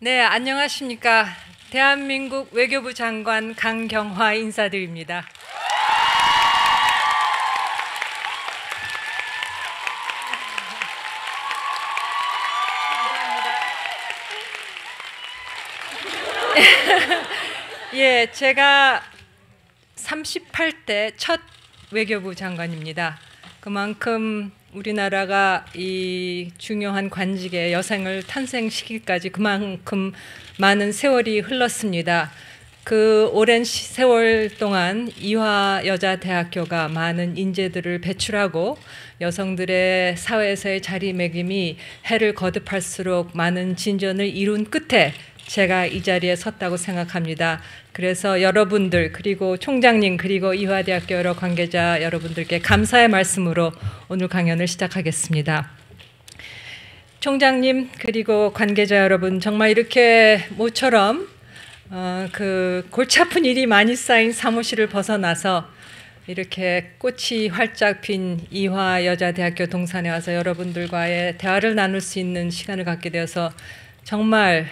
네, 안녕하십니까. 대한민국 외교부 장관 강경화 인사드립니다. 예, 제가 38대 첫 외교부 장관입니다. 그만큼 우리나라가 이 중요한 관직에 여성을 탄생시키기까지 그만큼 많은 세월이 흘렀습니다. 그 오랜 세월 동안 이화여자대학교가 많은 인재들을 배출하고 여성들의 사회에서의 자리매김이 해를 거듭할수록 많은 진전을 이룬 끝에 제가 이 자리에 섰다고 생각합니다. 그래서 여러분들 그리고 총장님 그리고 이화대학교 여러 관계자 여러분들께 감사의 말씀으로 오늘 강연을 시작하겠습니다. 총장님 그리고 관계자 여러분, 정말 이렇게 모처럼 그 골치 아픈 일이 많이 쌓인 사무실을 벗어나서 이렇게 꽃이 활짝 핀 이화여자대학교 동산에 와서 여러분들과의 대화를 나눌 수 있는 시간을 갖게 되어서 정말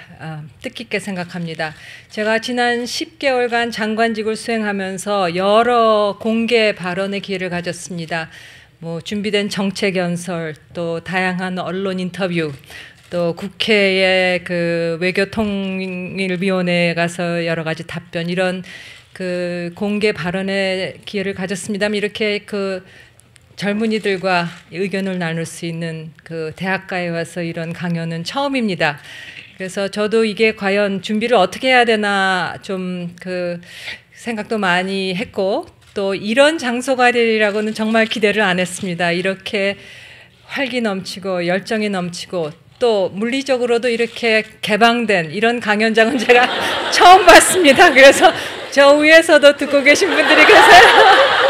뜻깊게 생각합니다. 제가 지난 10개월간 장관직을 수행하면서 여러 공개 발언의 기회를 가졌습니다. 준비된 정책 연설, 또 다양한 언론 인터뷰, 또 국회의 그 외교통일위원회에 가서 여러 가지 답변, 이런 그 공개 발언의 기회를 가졌습니다만 이렇게 그 젊은이들과 의견을 나눌 수 있는 그 대학가에 와서 이런 강연은 처음입니다. 그래서 저도 이게 과연 준비를 어떻게 해야 되나 좀 그 생각도 많이 했고, 또 이런 장소가 되리라고는 정말 기대를 안 했습니다. 이렇게 활기 넘치고 열정이 넘치고 또 물리적으로도 이렇게 개방된 이런 강연장은 제가 처음 봤습니다. 그래서 저 위에서도 듣고 계신 분들이 계세요.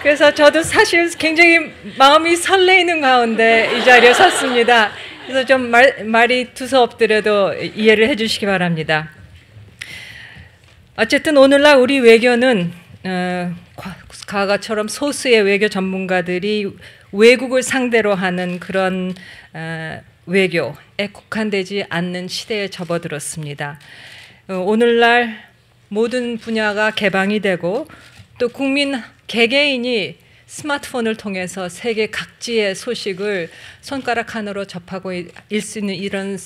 그래서 저도 사실 굉장히 마음이 설레이는 가운데 이 자리에 섰습니다. 그래서 좀 말이 두서없더라도 이해를 해주시기 바랍니다. 어쨌든 오늘날 우리 외교는 과거처럼 소수의 외교 전문가들이 외국을 상대로 하는 그런 외교에 국한되지 않는 시대에 접어들었습니다. 오늘날 모든 분야가 개방이 되고 또 국민 개개인이 스마트폰을 통해서 세계 각지의 소식을 손가락 하나로 접하고 일 수 있는 이런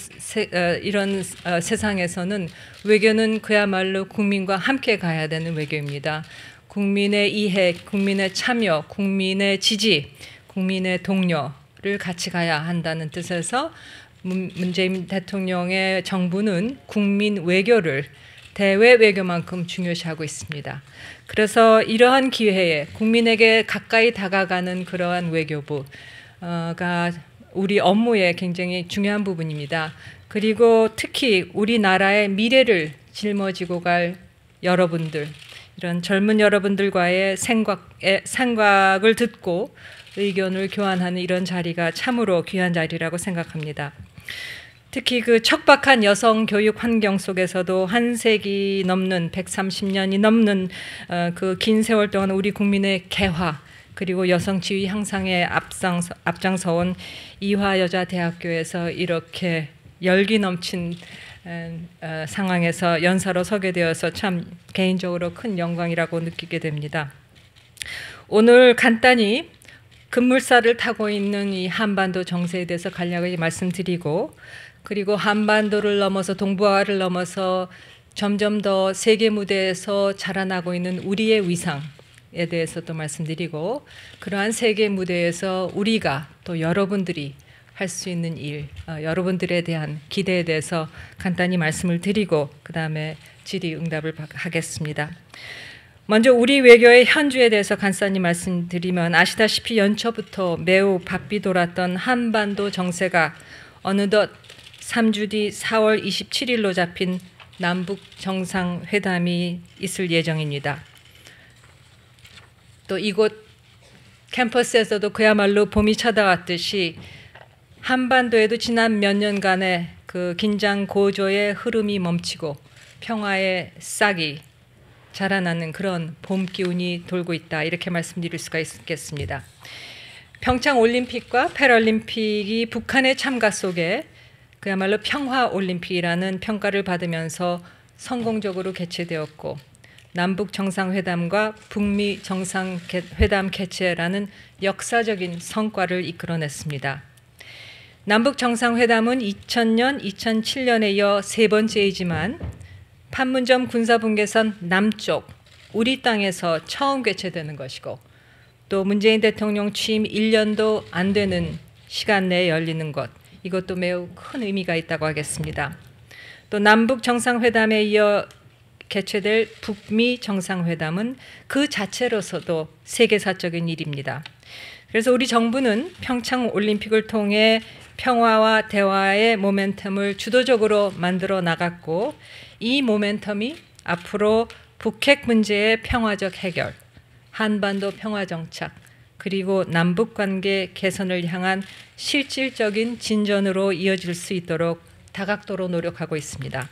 세상에서는 외교는 그야말로 국민과 함께 가야 되는 외교입니다. 국민의 이해, 국민의 참여, 국민의 지지, 국민의 동료를 같이 가야 한다는 뜻에서 문재인 대통령의 정부는 국민 외교를 대외 외교만큼 중요시하고 있습니다. 그래서 이러한 기회에 국민에게 가까이 다가가는 그러한 외교부가 우리 업무에 굉장히 중요한 부분입니다. 그리고 특히 우리나라의 미래를 짊어지고 갈 여러분들, 이런 젊은 여러분들과의 생각을 듣고 의견을 교환하는 이런 자리가 참으로 귀한 자리라고 생각합니다. 특히 그 척박한 여성 교육 환경 속에서도 한 세기 넘는 130년이 넘는 그 긴 세월 동안 우리 국민의 개화 그리고 여성 지위 향상에 앞장서온 이화여자대학교에서 이렇게 열기 넘친 상황에서 연사로 서게 되어서 참 개인적으로 큰 영광이라고 느끼게 됩니다. 오늘 간단히 급물살을 타고 있는 이 한반도 정세에 대해서 간략하게 말씀드리고, 그리고 한반도를 넘어서 동북아를 넘어서 점점 더 세계 무대에서 자라나고 있는 우리의 위상에 대해서도 말씀드리고, 그러한 세계 무대에서 우리가 또 여러분들이 할 수 있는 일, 여러분들에 대한 기대에 대해서 간단히 말씀을 드리고 그 다음에 질의응답을 하겠습니다. 먼저 우리 외교의 현주에 대해서 간단히 말씀드리면, 아시다시피 연초부터 매우 바삐 돌았던 한반도 정세가 어느덧 3주 뒤 4월 27일로 잡힌 남북 정상회담이 있을 예정입니다. 또 이곳 캠퍼스에서도 그야말로 봄이 찾아왔듯이 한반도에도 지난 몇 년간의 그 긴장 고조의 흐름이 멈추고 평화의 싹이 자라나는 그런 봄 기운이 돌고 있다, 이렇게 말씀드릴 수가 있겠습니다. 평창 올림픽과 패럴림픽이 북한의 참가 속에 그야말로 평화 올림픽이라는 평가를 받으면서 성공적으로 개최되었고, 남북 정상회담과 북미 정상회담 개최라는 역사적인 성과를 이끌어냈습니다. 남북 정상회담은 2000년, 2007년에 이어 세 번째이지만 판문점 군사분계선 남쪽 우리 땅에서 처음 개최되는 것이고, 또 문재인 대통령 취임 1년도 안 되는 시간 내에 열리는 것, 이것도 매우 큰 의미가 있다고 하겠습니다. 또 남북 정상회담에 이어 개최될 북미 정상회담은 그 자체로서도 세계사적인 일입니다. 그래서 우리 정부는 평창 올림픽을 통해 평화와 대화의 모멘텀을 주도적으로 만들어 나갔고, 이 모멘텀이 앞으로 북핵 문제의 평화적 해결, 한반도 평화 정착, 그리고 남북관계 개선을 향한 실질적인 진전으로 이어질 수 있도록 다각도로 노력하고 있습니다.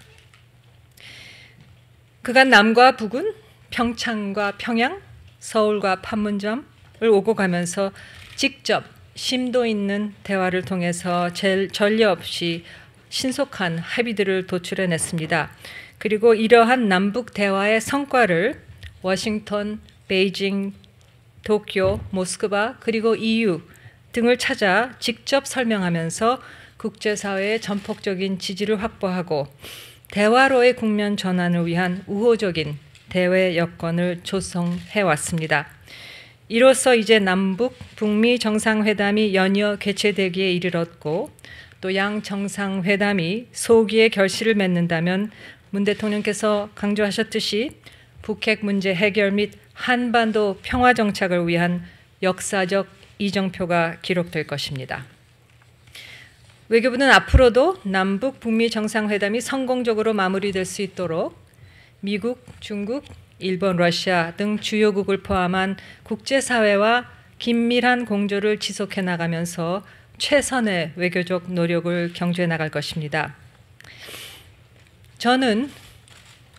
그간 남과 북은 평창과 평양, 서울과 판문점을 오고 가면서 직접 심도 있는 대화를 통해서 전례 없이 신속한 합의들을 도출해냈습니다. 그리고 이러한 남북 대화의 성과를 워싱턴, 베이징, 도쿄, 모스크바, 그리고 EU 등을 찾아 직접 설명하면서 국제사회의 전폭적인 지지를 확보하고 대화로의 국면 전환을 위한 우호적인 대외 여건을 조성해 왔습니다. 이로써 이제 남북, 북미 정상회담이 연이어 개최되기에 이르렀고, 또 양 정상회담이 소기의 결실을 맺는다면 문 대통령께서 강조하셨듯이 북핵 문제 해결 및 한반도 평화 정착을 위한 역사적 이정표가 기록될 것입니다. 외교부는 앞으로도 남북, 북미 정상회담이 성공적으로 마무리될 수 있도록 미국, 중국, 일본, 러시아 등 주요국을 포함한 국제사회와 긴밀한 공조를 지속해 나가면서 최선의 외교적 노력을 경주해 나갈 것입니다. 저는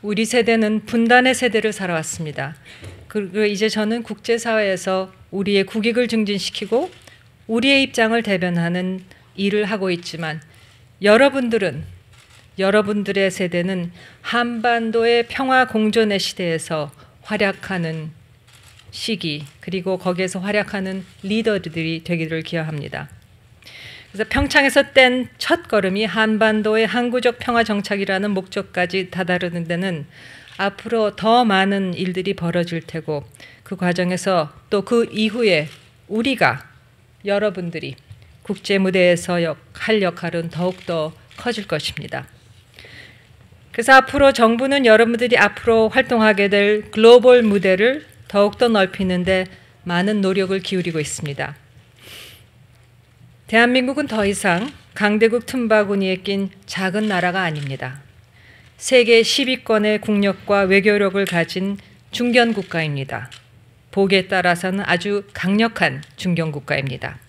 우리 세대는 분단의 세대를 살아왔습니다. 그리고 이제 저는 국제사회에서 우리의 국익을 증진시키고 우리의 입장을 대변하는 일을 하고 있지만, 여러분들의 세대는 한반도의 평화 공존의 시대에서 활약하는 시기, 그리고 거기에서 활약하는 리더들이 되기를 기원합니다. 그래서 평창에서 뗀 첫 걸음이 한반도의 항구적 평화 정착이라는 목적까지 다다르는 데는 앞으로 더 많은 일들이 벌어질 테고, 그 과정에서 또 그 이후에 여러분들이 국제 무대에서 할 역할은 더욱더 커질 것입니다. 그래서 앞으로 정부는 여러분들이 앞으로 활동하게 될 글로벌 무대를 더욱더 넓히는데 많은 노력을 기울이고 있습니다. 대한민국은 더 이상 강대국 틈바구니에 낀 작은 나라가 아닙니다. 세계 10위권의 국력과 외교력을 가진 중견국가입니다. 보기에 따라서는 아주 강력한 중견국가입니다.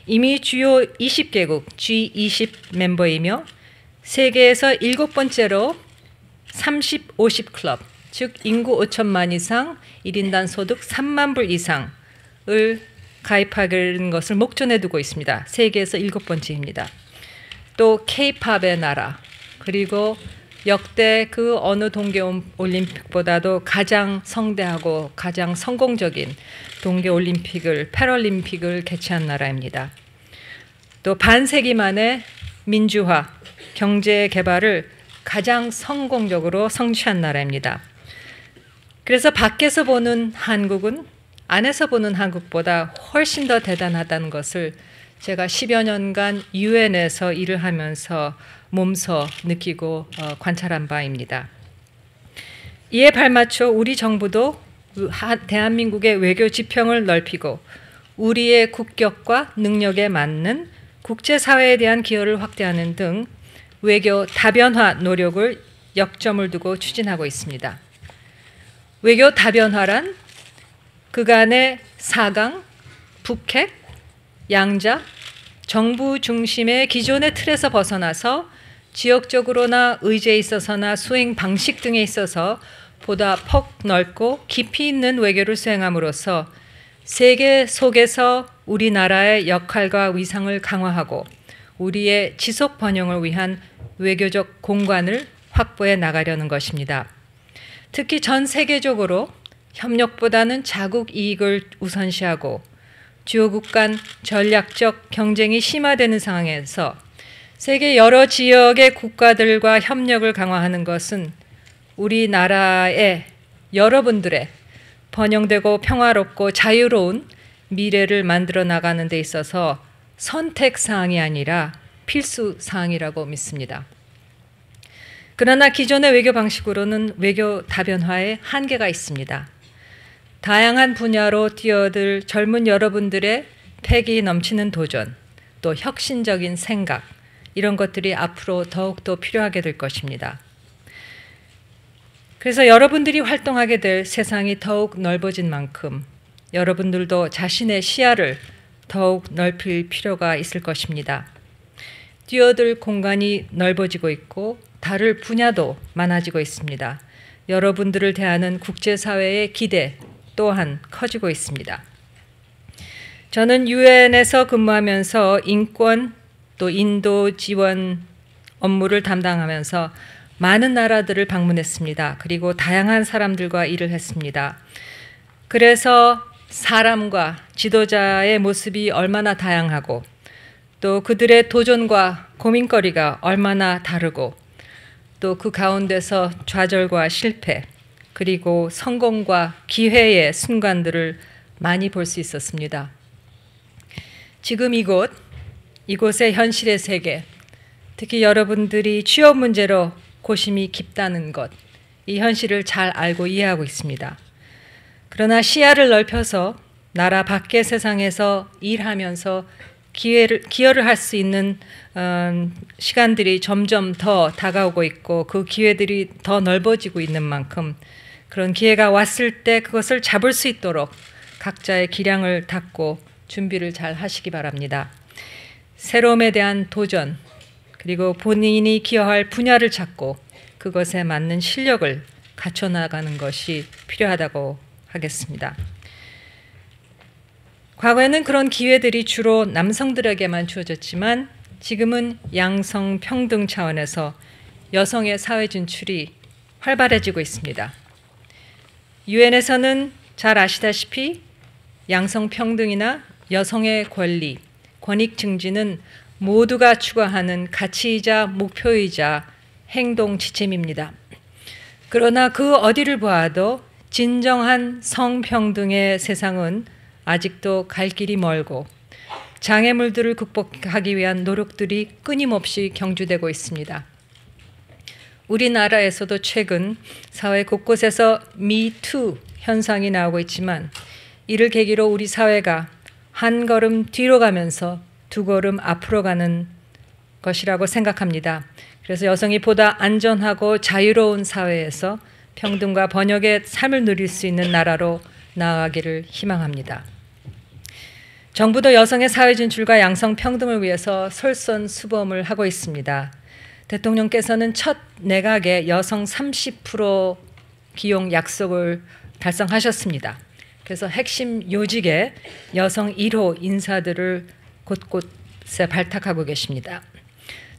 이미 주요 20개국 G20 멤버이며 세계에서 7번째로 30, 50 클럽, 즉 인구 5천만 이상, 1인당 소득 3만 불 이상을 가입하는 것을 목전에 두고 있습니다. 세계에서 7번째입니다. 또 K-팝의 나라, 그리고 역대 그 어느 동계올림픽보다도 가장 성대하고 가장 성공적인 동계올림픽을, 패럴림픽을 개최한 나라입니다. 또 반세기 만에 민주화, 경제 개발을 가장 성공적으로 성취한 나라입니다. 그래서 밖에서 보는 한국은 안에서 보는 한국보다 훨씬 더 대단하다는 것을 제가 10여 년간 유엔에서 일을 하면서 몸소 느끼고 관찰한 바입니다. 이에 발맞춰 우리 정부도 대한민국의 외교 지평을 넓히고 우리의 국격과 능력에 맞는 국제사회에 대한 기여를 확대하는 등 외교 다변화 노력을 역점을 두고 추진하고 있습니다. 외교 다변화란 그간의 4강, 북핵, 양자, 정부 중심의 기존의 틀에서 벗어나서 지역적으로나 의제에 있어서나 수행 방식 등에 있어서 보다 폭 넓고 깊이 있는 외교를 수행함으로써 세계 속에서 우리나라의 역할과 위상을 강화하고 우리의 지속 번영을 위한 외교적 공간을 확보해 나가려는 것입니다. 특히 전 세계적으로 협력보다는 자국 이익을 우선시하고 주요국 간 전략적 경쟁이 심화되는 상황에서 세계 여러 지역의 국가들과 협력을 강화하는 것은 우리나라의 여러분들의 번영되고 평화롭고 자유로운 미래를 만들어 나가는 데 있어서 선택사항이 아니라 필수사항이라고 믿습니다. 그러나 기존의 외교 방식으로는 외교 다변화에 한계가 있습니다. 다양한 분야로 뛰어들 젊은 여러분들의 패기 넘치는 도전, 또 혁신적인 생각, 이런 것들이 앞으로 더욱더 필요하게 될 것입니다. 그래서 여러분들이 활동하게 될 세상이 더욱 넓어진 만큼 여러분들도 자신의 시야를 더욱 넓힐 필요가 있을 것입니다. 뛰어들 공간이 넓어지고 있고 다를 분야도 많아지고 있습니다. 여러분들을 대하는 국제사회의 기대 또한 커지고 있습니다. 저는 유엔에서 근무하면서 인권 또 인도 지원 업무를 담당하면서 많은 나라들을 방문했습니다. 그리고 다양한 사람들과 일을 했습니다. 그래서 사람과 지도자의 모습이 얼마나 다양하고 또 그들의 도전과 고민거리가 얼마나 다르고 또 그 가운데서 좌절과 실패 그리고 성공과 기회의 순간들을 많이 볼 수 있었습니다. 지금 이곳의 현실의 세계, 특히 여러분들이 취업 문제로 고심이 깊다는 것, 이 현실을 잘 알고 이해하고 있습니다. 그러나 시야를 넓혀서 나라 밖의 세상에서 일하면서 기여를 할 수 있는 시간들이 점점 더 다가오고 있고 그 기회들이 더 넓어지고 있는 만큼 그런 기회가 왔을 때 그것을 잡을 수 있도록 각자의 기량을 닦고 준비를 잘 하시기 바랍니다. 새로움에 대한 도전, 그리고 본인이 기여할 분야를 찾고 그것에 맞는 실력을 갖춰나가는 것이 필요하다고 하겠습니다. 과거에는 그런 기회들이 주로 남성들에게만 주어졌지만 지금은 양성평등 차원에서 여성의 사회 진출이 활발해지고 있습니다. 유엔에서는 잘 아시다시피 양성평등이나 여성의 권리, 권익 증진은 모두가 추구하는 가치이자 목표이자 행동 지침입니다. 그러나 그 어디를 보아도 진정한 성평등의 세상은 아직도 갈 길이 멀고 장애물들을 극복하기 위한 노력들이 끊임없이 경주되고 있습니다. 우리나라에서도 최근 사회 곳곳에서 미투 현상이 나오고 있지만 이를 계기로 우리 사회가 한 걸음 뒤로 가면서 두 걸음 앞으로 가는 것이라고 생각합니다. 그래서 여성이 보다 안전하고 자유로운 사회에서 평등과 번영의 삶을 누릴 수 있는 나라로 나아가기를 희망합니다. 정부도 여성의 사회 진출과 양성 평등을 위해서 솔선수범을 하고 있습니다. 대통령께서는 첫 내각에 여성 30% 기용 약속을 달성하셨습니다. 그래서 핵심 요직에 여성 1호 인사들을 곳곳에 발탁하고 계십니다.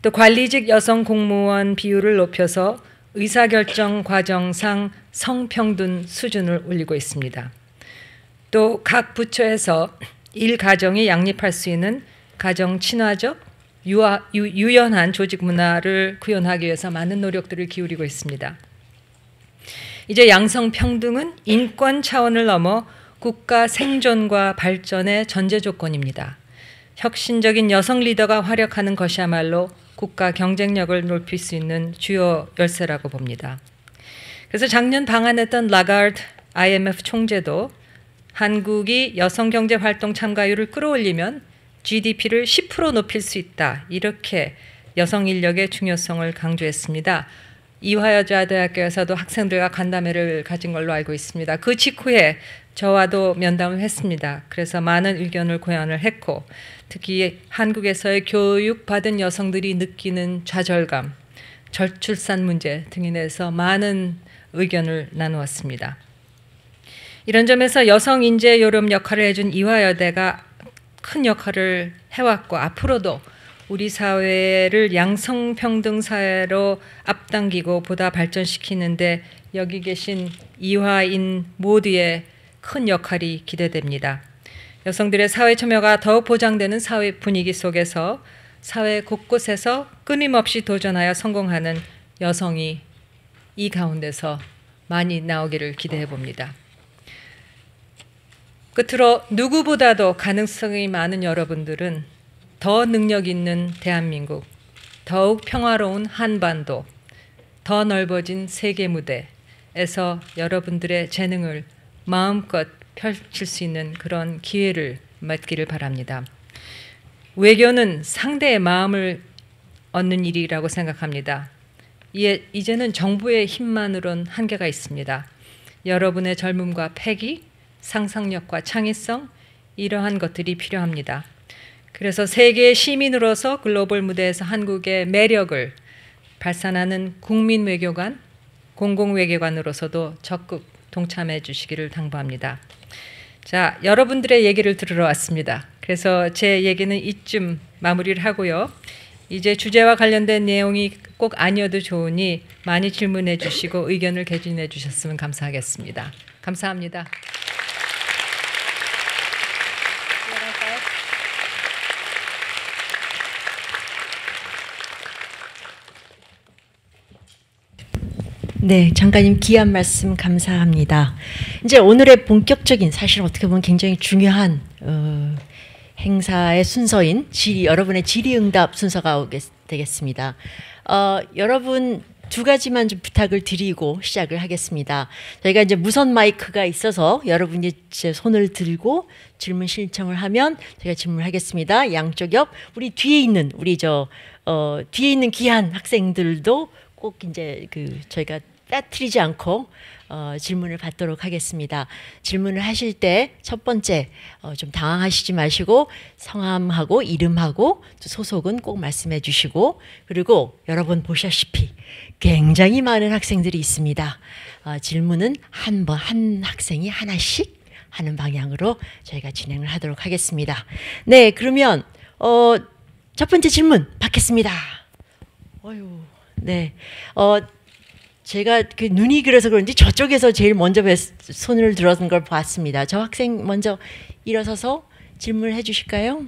또 관리직 여성 공무원 비율을 높여서 의사결정 과정상 성평등 수준을 올리고 있습니다. 또 각 부처에서 일 가정이 양립할 수 있는 가정 친화적 유연한 조직 문화를 구현하기 위해서 많은 노력들을 기울이고 있습니다. 이제 양성평등은 인권 차원을 넘어 국가 생존과 발전의 전제 조건입니다. 혁신적인 여성 리더가 활약하는 것이야말로 국가 경쟁력을 높일 수 있는 주요 열쇠라고 봅니다. 그래서 작년 방한했던 라가르드 IMF 총재도 한국이 여성경제활동 참가율을 끌어올리면 GDP를 10% 높일 수 있다. 이렇게 여성 인력의 중요성을 강조했습니다. 이화여자대학교에서도 학생들과 간담회를 가진 걸로 알고 있습니다. 그 직후에 저와도 면담을 했습니다. 그래서 많은 의견을 고안을 했고 특히 한국에서의 교육받은 여성들이 느끼는 좌절감, 저출산 문제 등에 대해서 많은 의견을 나누었습니다. 이런 점에서 여성 인재 요람 역할을 해준 이화여대가 큰 역할을 해왔고 앞으로도 우리 사회를 양성평등 사회로 앞당기고 보다 발전시키는데 여기 계신 이화인 모두의 큰 역할이 기대됩니다. 여성들의 사회 참여가 더욱 보장되는 사회 분위기 속에서 사회 곳곳에서 끊임없이 도전하여 성공하는 여성이 이 가운데서 많이 나오기를 기대해 봅니다. 끝으로 누구보다도 가능성이 많은 여러분들은 더 능력 있는 대한민국, 더욱 평화로운 한반도, 더 넓어진 세계 무대에서 여러분들의 재능을 마음껏 펼칠 수 있는 그런 기회를 맞기를 바랍니다. 외교는 상대의 마음을 얻는 일이라고 생각합니다. 이제는 정부의 힘만으로는 한계가 있습니다. 여러분의 젊음과 패기, 상상력과 창의성, 이러한 것들이 필요합니다. 그래서 세계의 시민으로서 글로벌 무대에서 한국의 매력을 발산하는 국민외교관, 공공외교관으로서도 적극 동참해 주시기를 당부합니다. 자, 여러분들의 얘기를 들으러 왔습니다. 그래서 제 얘기는 이쯤 마무리를 하고요. 이제 주제와 관련된 내용이 꼭 아니어도 좋으니 많이 질문해 주시고 의견을 개진해 주셨으면 감사하겠습니다. 감사합니다. 네, 장관님 귀한 말씀 감사합니다. 이제 오늘의 본격적인 사실 어떻게 보면 굉장히 중요한 행사의 순서인 여러분의 질의응답 순서가 되겠습니다. 여러분 두 가지만 좀 부탁을 드리고 시작을 하겠습니다. 저희가 이제 무선 마이크가 있어서 여러분이 제 손을 들고 질문 신청을 하면 제가 질문을 하겠습니다. 양쪽 옆 우리 뒤에 있는 뒤에 있는 귀한 학생들도 꼭 이제 저희가 빠뜨리지 않고 질문을 받도록 하겠습니다. 질문을 하실 때 첫 번째 좀 당황하시지 마시고 성함하고 이름하고 또 소속은 꼭 말씀해 주시고, 그리고 여러분 보셨다시피 굉장히 많은 학생들이 있습니다. 질문은 한 학생이 하나씩 하는 방향으로 저희가 진행을 하도록 하겠습니다. 네, 그러면 첫 번째 질문 받겠습니다. 네, 제가 눈이 그래서 그런지 저쪽에서 제일 먼저 손을 들었는 걸 봤습니다. 저 학생 먼저 일어서서 질문을 해주실까요?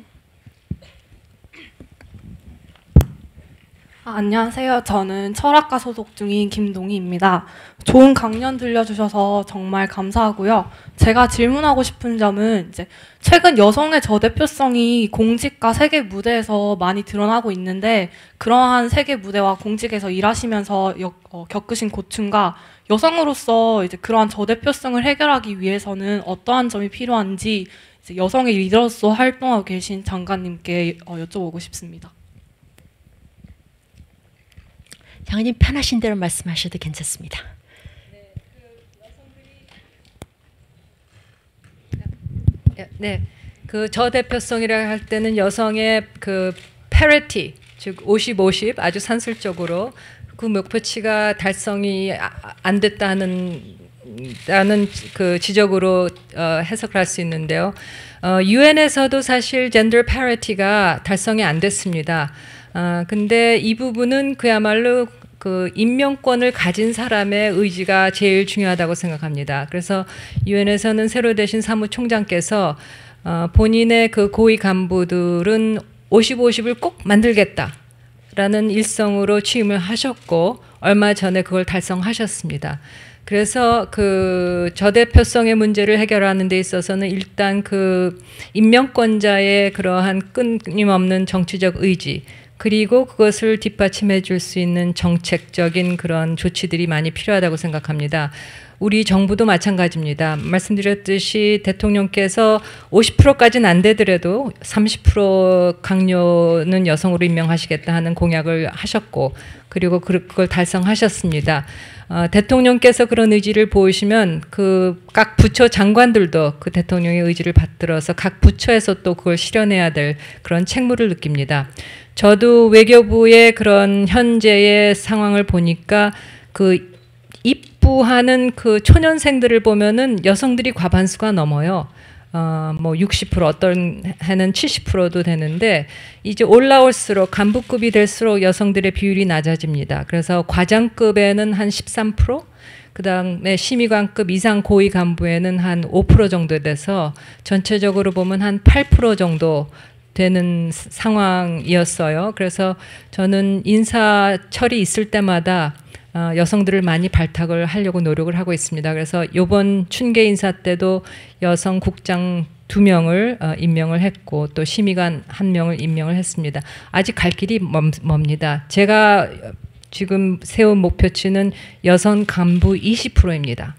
안녕하세요. 저는 철학과 소속 중인 김동희입니다. 좋은 강연 들려주셔서 정말 감사하고요. 제가 질문하고 싶은 점은 이제 최근 여성의 저대표성이 공직과 세계 무대에서 많이 드러나고 있는데, 그러한 세계 무대와 공직에서 일하시면서 겪으신 고충과 여성으로서 이제 그러한 저대표성을 해결하기 위해서는 어떠한 점이 필요한지 이제 여성의 리더로서 활동하고 계신 장관님께 여쭤보고 싶습니다. 장관님 편하신 대로 말씀하셔도 괜찮습니다. 네, 그 저대표성이라 할 때는 여성의 그 parity, 즉 50-50 아주 산술적으로 그 목표치가 달성이 안 됐다는 그 지적으로 해석을 할 수 있는데요. 유엔에서도 사실 젠더 패리티가 달성이 안 됐습니다. 근데 이 부분은 그야말로 그 임명권을 가진 사람의 의지가 제일 중요하다고 생각합니다. 그래서 유엔에서는 새로 되신 사무총장께서 본인의 그 고위 간부들은 50-50을 꼭 만들겠다라는 일성으로 취임을 하셨고 얼마 전에 그걸 달성하셨습니다. 그래서 그 저대표성의 문제를 해결하는 데 있어서는 일단 그 임명권자의 그러한 끊임없는 정치적 의지, 그리고 그것을 뒷받침해 줄 수 있는 정책적인 그런 조치들이 많이 필요하다고 생각합니다. 우리 정부도 마찬가지입니다. 말씀드렸듯이 대통령께서 50%까지는 안 되더라도 30% 강요는 여성으로 임명하시겠다 하는 공약을 하셨고, 그리고 그걸 달성하셨습니다. 대통령께서 그런 의지를 보이시면 그 각 부처 장관들도 그 대통령의 의지를 받들어서 각 부처에서 또 그걸 실현해야 될 그런 책무를 느낍니다. 저도 외교부의 그런 현재의 상황을 보니까 그 입부하는 그 초년생들을 보면은 여성들이 과반수가 넘어요. 뭐 60% 어떤 해는 70%도 되는데 이제 올라올수록 간부급이 될수록 여성들의 비율이 낮아집니다. 그래서 과장급에는 한 13%, 그다음에 심의관급 이상 고위 간부에는 한 5% 정도 돼서 전체적으로 보면 한 8% 정도 되는 상황이었어요. 그래서 저는 인사철이 있을 때마다 여성들을 많이 발탁을 하려고 노력을 하고 있습니다. 그래서 이번 춘계 인사 때도 여성 국장 2명을 임명을 했고 또 심의관 1명을 임명을 했습니다. 아직 갈 길이 멉니다. 제가 지금 세운 목표치는 여성 간부 20%입니다.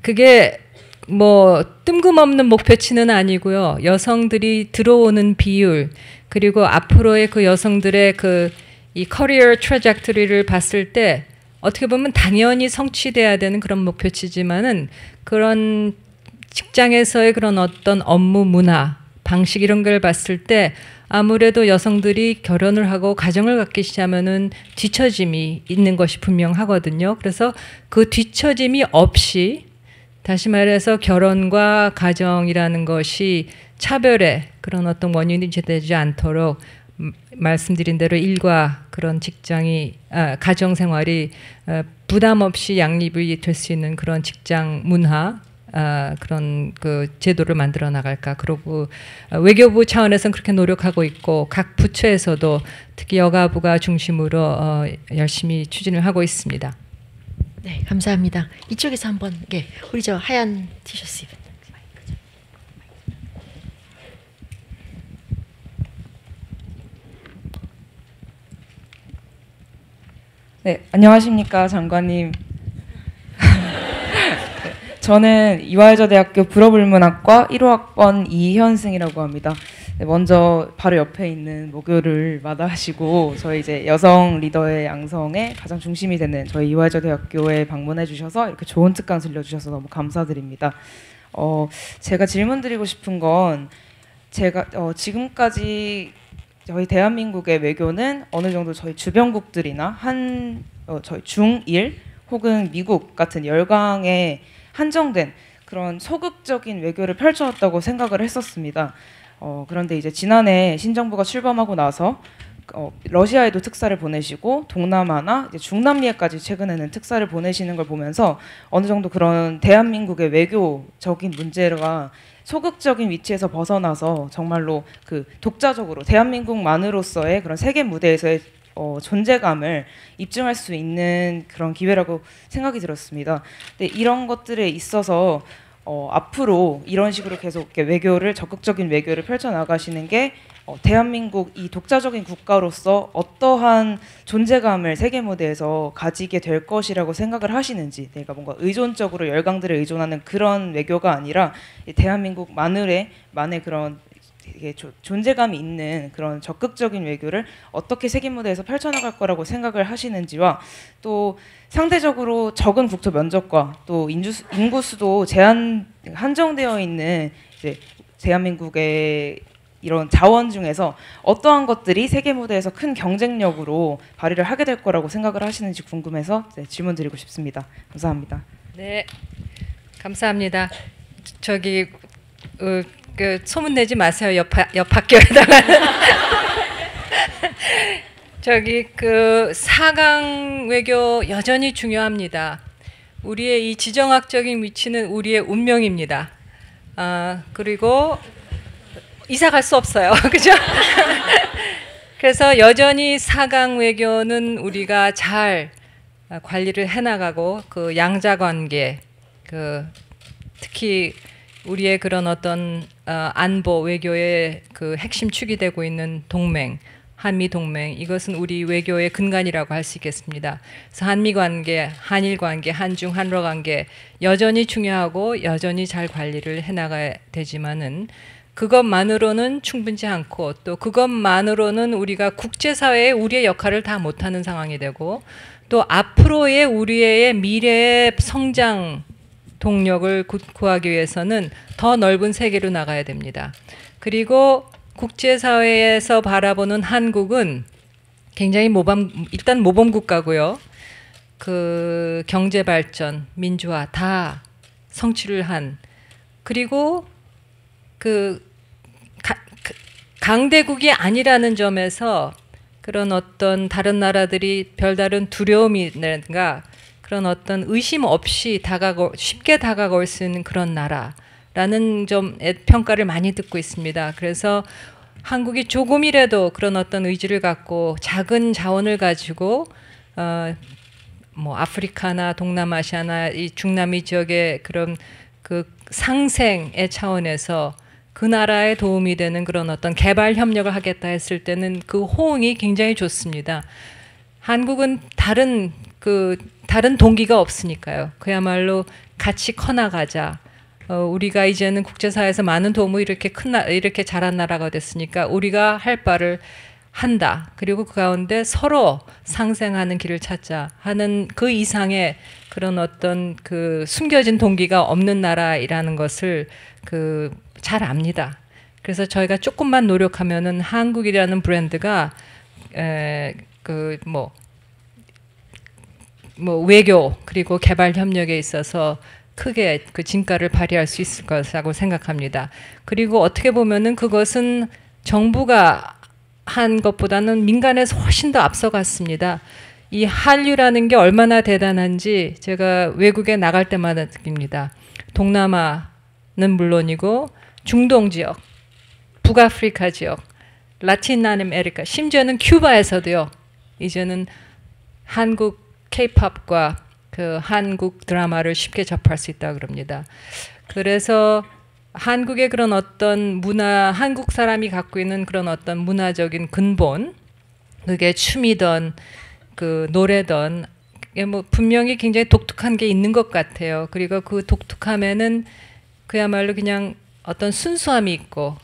그게 뭐 뜬금없는 목표치는 아니고요. 여성들이 들어오는 비율 그리고 앞으로의 그 여성들의 이 커리어 트래젝토리를 봤을 때 어떻게 보면 당연히 성취돼야 되는 그런 목표치지만은 그런 직장에서의 그런 어떤 업무 문화, 방식 이런 걸 봤을 때 아무래도 여성들이 결혼을 하고 가정을 갖기 시작하면은 뒤처짐이 있는 것이 분명하거든요. 그래서 그 뒤처짐이 없이 다시 말해서 결혼과 가정이라는 것이 차별의 그런 어떤 원인이 되지 않도록 말씀드린 대로 일과 그런 가정 생활이 부담 없이 양립이 될 수 있는 그런 직장 문화 그런 그 제도를 만들어 나갈까. 그리고 외교부 차원에서는 그렇게 노력하고 있고 각 부처에서도 특히 여가부가 중심으로 열심히 추진을 하고 있습니다. 네, 감사합니다. 이쪽에서 한번 우리 저 하얀 티셔츠 입은. 네, 안녕하십니까 장관님. 저는 이화여자대학교 불어불문학과 1호학번 이현승이라고 합니다. 네, 먼저 바로 옆에 있는 모교를 마다하시고 저희 이제 여성 리더의 양성에 가장 중심이 되는 저희 이화여자대학교에 방문해 주셔서 이렇게 좋은 특강 들려주셔서 너무 감사드립니다. 제가 질문드리고 싶은 건 제가 지금까지 저희 대한민국의 외교는 어느 정도 저희 주변국들이나 저희 중일 혹은 미국 같은 열강에 한정된 그런 소극적인 외교를 펼쳐왔다고 생각을 했었습니다. 그런데 이제 지난해 신정부가 출범하고 나서 러시아에도 특사를 보내시고 동남아나 이제 중남미에까지 최근에는 특사를 보내시는 걸 보면서 어느 정도 그런 대한민국의 외교적인 문제가 소극적인 위치에서 벗어나서 정말로 그 독자적으로 대한민국만으로서의 그런 세계 무대에서의 존재감을 입증할 수 있는 그런 기회라고 생각이 들었습니다. 근데 이런 것들에 있어서 앞으로 이런 식으로 계속 이렇게 적극적인 외교를 펼쳐나가시는 게 대한민국 이 독자적인 국가로서 어떠한 존재감을 세계 무대에서 가지게 될 것이라고 생각을 하시는지, 그러니까 뭔가 의존적으로 열강들을 의존하는 그런 외교가 아니라 대한민국만의 그런 존재감이 있는 그런 적극적인 외교를 어떻게 세계 무대에서 펼쳐나갈 거라고 생각을 하시는지와 또 상대적으로 적은 국토 면적과 또 인구 수도 한정되어 있는 이제 대한민국의 이런 자원 중에서 어떠한 것들이 세계 무대에서 큰 경쟁력으로 발휘를 하게 될 거라고 생각을 하시는지 궁금해서 질문 드리고 싶습니다. 감사합니다. 네, 감사합니다. 소문 내지 마세요. 옆 학교에다가. 사강 외교 여전히 중요합니다. 우리의 이 지정학적인 위치는 우리의 운명입니다. 그리고 이사 갈 수 없어요. 그죠? 그래서 여전히 사강 외교는 우리가 잘 관리를 해나가고 그 양자관계, 특히 우리의 그런 어떤 안보 외교의 그 핵심 축이 되고 있는 동맹, 한미 동맹, 이것은 우리 외교의 근간이라고 할 수 있겠습니다. 그래서 한미 관계, 한일 관계, 한중 한러 관계 여전히 중요하고 여전히 잘 관리를 해나가야 되지만은 그것만으로는 충분치 않고 또 그것만으로는 우리가 국제사회에 우리의 역할을 다 못하는 상황이 되고 또 앞으로의 우리의 미래의 성장 동력을 구하기 위해서는 더 넓은 세계로 나가야 됩니다. 그리고 국제사회에서 바라보는 한국은 굉장히 일단 모범 국가고요. 그 경제발전, 민주화 다 성취를 한 그리고 강대국이 아니라는 점에서 그런 어떤 다른 나라들이 별다른 두려움이라든가 그런 어떤 의심 없이 쉽게 다가올 수 있는 그런 나라라는 점의 평가를 많이 듣고 있습니다. 그래서 한국이 조금이라도 그런 어떤 의지를 갖고 작은 자원을 가지고 뭐 아프리카나 동남아시아나 이 중남미 지역의 그런 그 상생의 차원에서 그 나라에 도움이 되는 그런 어떤 개발 협력을 하겠다 했을 때는 그 호응이 굉장히 좋습니다. 한국은 다른 동기가 없으니까요. 그야말로 같이 커나가자. 우리가 이제는 국제사회에서 많은 도움을 이렇게 잘한 나라가 됐으니까 우리가 할 바를 한다. 그리고 그 가운데 서로 상생하는 길을 찾자 하는 그 이상의 그런 어떤 그 숨겨진 동기가 없는 나라이라는 것을 잘 압니다. 그래서 저희가 조금만 노력하면은 한국이라는 브랜드가 외교 그리고 개발 협력에 있어서 크게 그 진가를 발휘할 수 있을 것이라고 생각합니다. 그리고 어떻게 보면은 그것은 정부가 한 것보다는 민간에서 훨씬 더 앞서갔습니다. 이 한류라는 게 얼마나 대단한지 제가 외국에 나갈 때마다 느낍니다. 동남아는 물론이고 중동 지역, 북아프리카 지역, 라틴 아메리카, 심지어는 큐바에서도요. 이제는 한국 K-팝과 그 한국 드라마를 쉽게 접할 수 있다고 그럽니다. 그래서 한국의 그런 어떤 문화, 한국 사람이 갖고 있는 그런 어떤 문화적인 근본, 그게 춤이든 그 노래든 뭐 분명히 굉장히 독특한 게 있는 것 같아요. 그리고 그 독특함에는 그야말로 그냥 어떤 순수함이 있고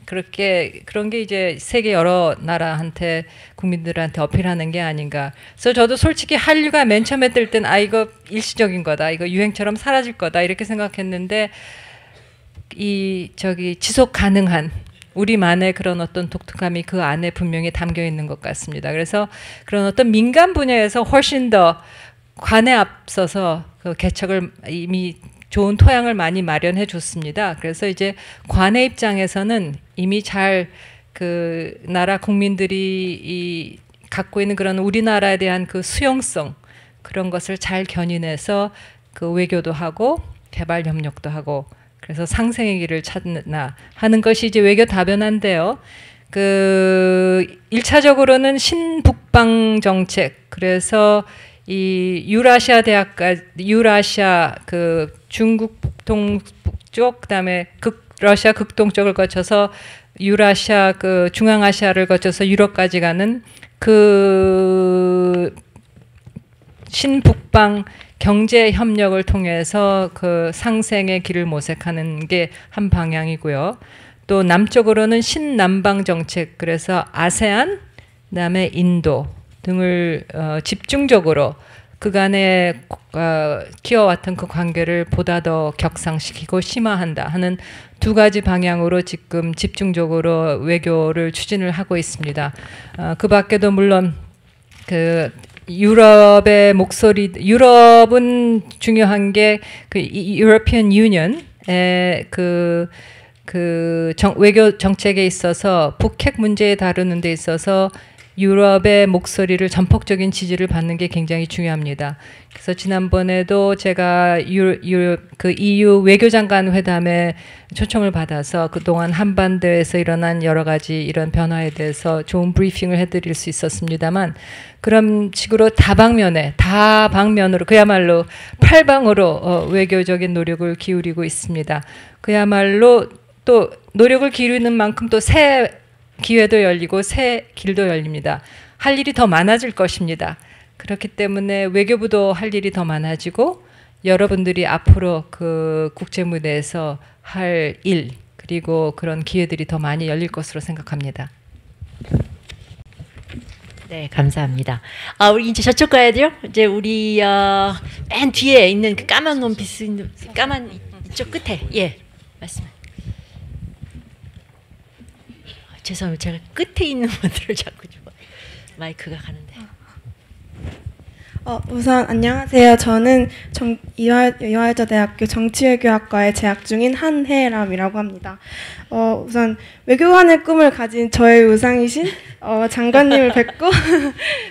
그런 게 이제 세계 여러 나라한테 국민들한테 어필하는 게 아닌가. 그래서 저도 솔직히 한류가 맨 처음에 뜰 땐 이거 일시적인 거다, 이거 유행처럼 사라질 거다 이렇게 생각했는데 지속 가능한 우리만의 그런 어떤 독특함이 그 안에 분명히 담겨 있는 것 같습니다. 그래서 그런 어떤 민간 분야에서 훨씬 더 관에 앞서서 그 개척을 이미 좋은 토양을 많이 마련해 줬습니다. 그래서 이제 관의 입장에서는 이미 잘 그 나라 국민들이 갖고 있는 그런 우리나라에 대한 그 수용성 그런 것을 잘 견인해서 그 외교도 하고 개발 협력도 하고 그래서 상생의 길을 찾나 하는 것이 이제 외교 다변화인데요. 그 1차적으로는 신북방 정책, 그래서 이 유라시아 그 중국 북동쪽, 그다음에 러시아 극동쪽을 거쳐서 유라시아 그 중앙아시아를 거쳐서 유럽까지 가는 그 신북방 경제 협력을 통해서 그 상생의 길을 모색하는 게 한 방향이고요. 또 남쪽으로는 신남방 정책, 그래서 아세안, 그다음에 인도 등을 집중적으로 그간에 키워왔던 그 관계를 보다 더 격상시키고 심화한다 하는 두 가지 방향으로 지금 집중적으로 외교를 추진을 하고 있습니다. 그 밖에도 물론 그 유럽의 목소리, 유럽은 중요한 게 그 European Union의 외교 정책에 있어서 북핵 문제에 다루는 데 있어서 유럽의 목소리를 전폭적인 지지를 받는 게 굉장히 중요합니다. 그래서 지난번에도 제가 그 EU 외교장관 회담에 초청을 받아서 그동안 한반도에서 일어난 여러 가지 이런 변화에 대해서 좋은 브리핑을 해드릴 수 있었습니다만, 그런 식으로 다방면으로 그야말로 팔방으로 외교적인 노력을 기울이고 있습니다. 그야말로 또 노력을 기울이는 만큼 또 새 기회도 열리고 새 길도 열립니다. 할 일이 더 많아질 것입니다. 그렇기 때문에 외교부도 할 일이 더 많아지고 여러분들이 앞으로 그 국제 무대에서 할 일, 그리고 그런 기회들이 더 많이 열릴 것으로 생각합니다. 네, 감사합니다. 우리 이제 저쪽 가야 돼요. 이제 우리 맨 뒤에 있는 그 까만 원피스, 까만 이쪽 끝에, 예, 말씀. 죄송해요. 제가 끝에 있는 분들을 자꾸 마이크가 가는데. 우선 안녕하세요. 저는 이화여자대학교 정치외교학과에 재학 중인 한혜람이라고 합니다. 우선 외교관의 꿈을 가진 저의 우상이신 장관님을 뵙고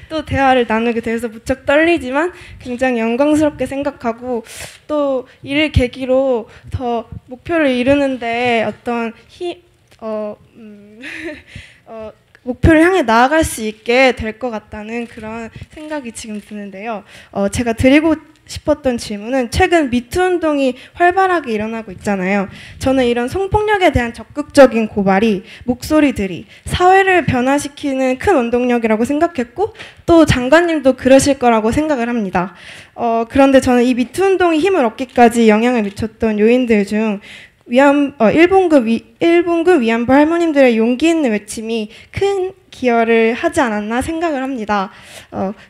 또 대화를 나누게 돼서 무척 떨리지만 굉장히 영광스럽게 생각하고 또 이를 계기로 더 목표를 이루는데 어떤 목표를 향해 나아갈 수 있게 될 것 같다는 그런 생각이 지금 드는데요. 제가 드리고 싶었던 질문은 최근 미투 운동이 활발하게 일어나고 있잖아요. 저는 이런 성폭력에 대한 적극적인 고발이 목소리들이 사회를 변화시키는 큰 원동력이라고 생각했고 또 장관님도 그러실 거라고 생각을 합니다. 그런데 저는 이 미투 운동이 힘을 얻기까지 영향을 미쳤던 요인들 중 일본군 위안부 할머님들의 용기 있는 외침이 큰 기여를 하지 않았나 생각을 합니다.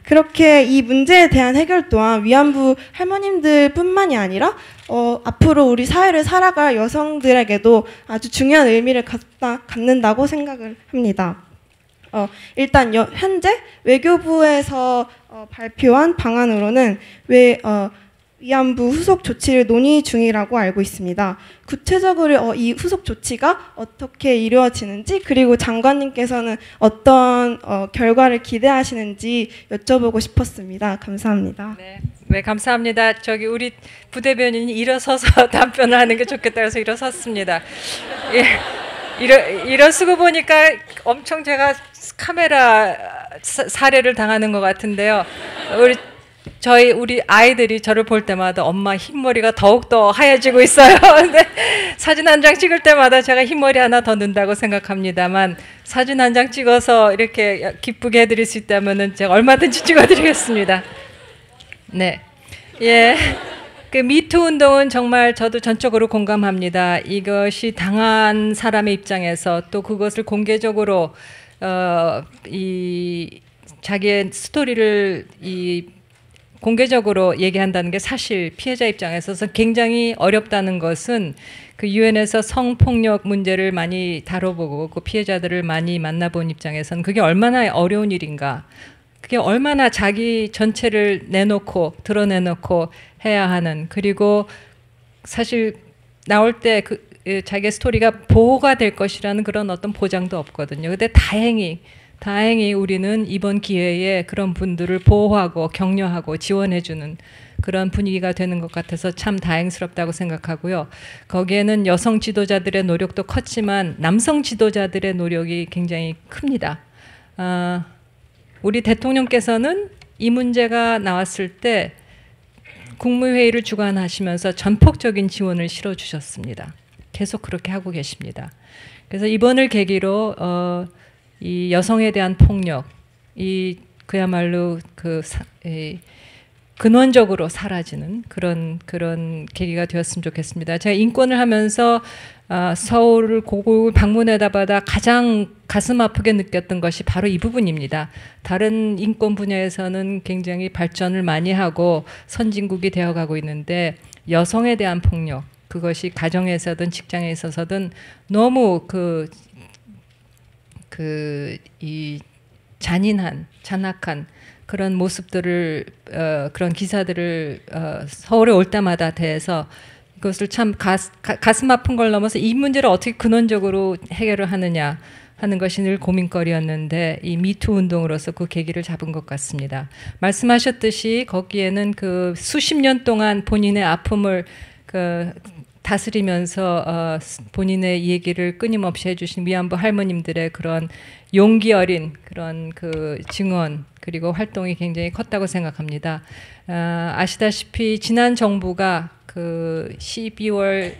그렇게 이 문제에 대한 해결 또한 위안부 할머님들뿐만이 아니라 앞으로 우리 사회를 살아갈 여성들에게도 아주 중요한 의미를 갖는다고 생각을 합니다. 일단 현재 외교부에서 발표한 방안으로는 위안부 후속 조치를 논의 중이라고 알고 있습니다. 구체적으로 이 후속 조치가 어떻게 이루어지는지 그리고 장관님께서는 어떤 결과를 기대하시는지 여쭤보고 싶었습니다. 감사합니다. 네, 감사합니다. 저기 우리 부대변인이 일어서서 답변을 하는 게 좋겠다 해서 일어섰습니다. 일어서고 보니까 엄청 제가 카메라 살해를 당하는 것 같은데요. 우리 아이들이 저를 볼 때마다 엄마 흰머리가 더욱더 하얘지고 있어요. 근데 사진 한 장 찍을 때마다 제가 흰머리 하나 더 넣는다고 생각합니다만 사진 한 장 찍어서 이렇게 기쁘게 해드릴 수 있다면 제가 얼마든지 찍어드리겠습니다. 네. 예. 그 미투 운동은 정말 저도 전적으로 공감합니다. 이것이 당한 사람의 입장에서 또 그것을 공개적으로 자기의 스토리를 공개적으로 얘기한다는 게 사실 피해자 입장에서 굉장히 어렵다는 것은 그 유엔에서 성폭력 문제를 많이 다뤄보고 그 피해자들을 많이 만나본 입장에서는 그게 얼마나 어려운 일인가, 그게 얼마나 자기 전체를 드러내놓고 해야 하는, 그리고 사실 나올 때 자기의 스토리가 보호가 될 것이라는 그런 어떤 보장도 없거든요. 근데 다행히 우리는 이번 기회에 그런 분들을 보호하고 격려하고 지원해주는 그런 분위기가 되는 것 같아서 참 다행스럽다고 생각하고요. 거기에는 여성 지도자들의 노력도 컸지만 남성 지도자들의 노력이 굉장히 큽니다. 우리 대통령께서는 이 문제가 나왔을 때 국무회의를 주관하시면서 전폭적인 지원을 실어주셨습니다. 계속 그렇게 하고 계십니다. 그래서 이번을 계기로 이 여성에 대한 폭력, 그야말로 근원적으로 사라지는 그런 계기가 되었으면 좋겠습니다. 제가 인권을 하면서 서울을 고국을 방문하다 가장 가슴 아프게 느꼈던 것이 바로 이 부분입니다. 다른 인권 분야에서는 굉장히 발전을 많이 하고 선진국이 되어가고 있는데 여성에 대한 폭력, 그것이 가정에서든 직장에 있어서든 너무 이 잔악한 그런 모습들을 그런 기사들을 서울에 올 때마다 대해서 이것을 참 가슴 아픈 걸 넘어서 이 문제를 어떻게 근원적으로 해결을 하느냐 하는 것이 늘 고민거리였는데 이 미투 운동으로서 그 계기를 잡은 것 같습니다. 말씀하셨듯이 거기에는 그 수십 년 동안 본인의 아픔을 다스리면서 본인의 얘기를 끊임없이 해주신 위안부 할머님들의 그런 용기 어린 그런 증언 그리고 활동이 굉장히 컸다고 생각합니다. 아시다시피 지난 정부가 2015년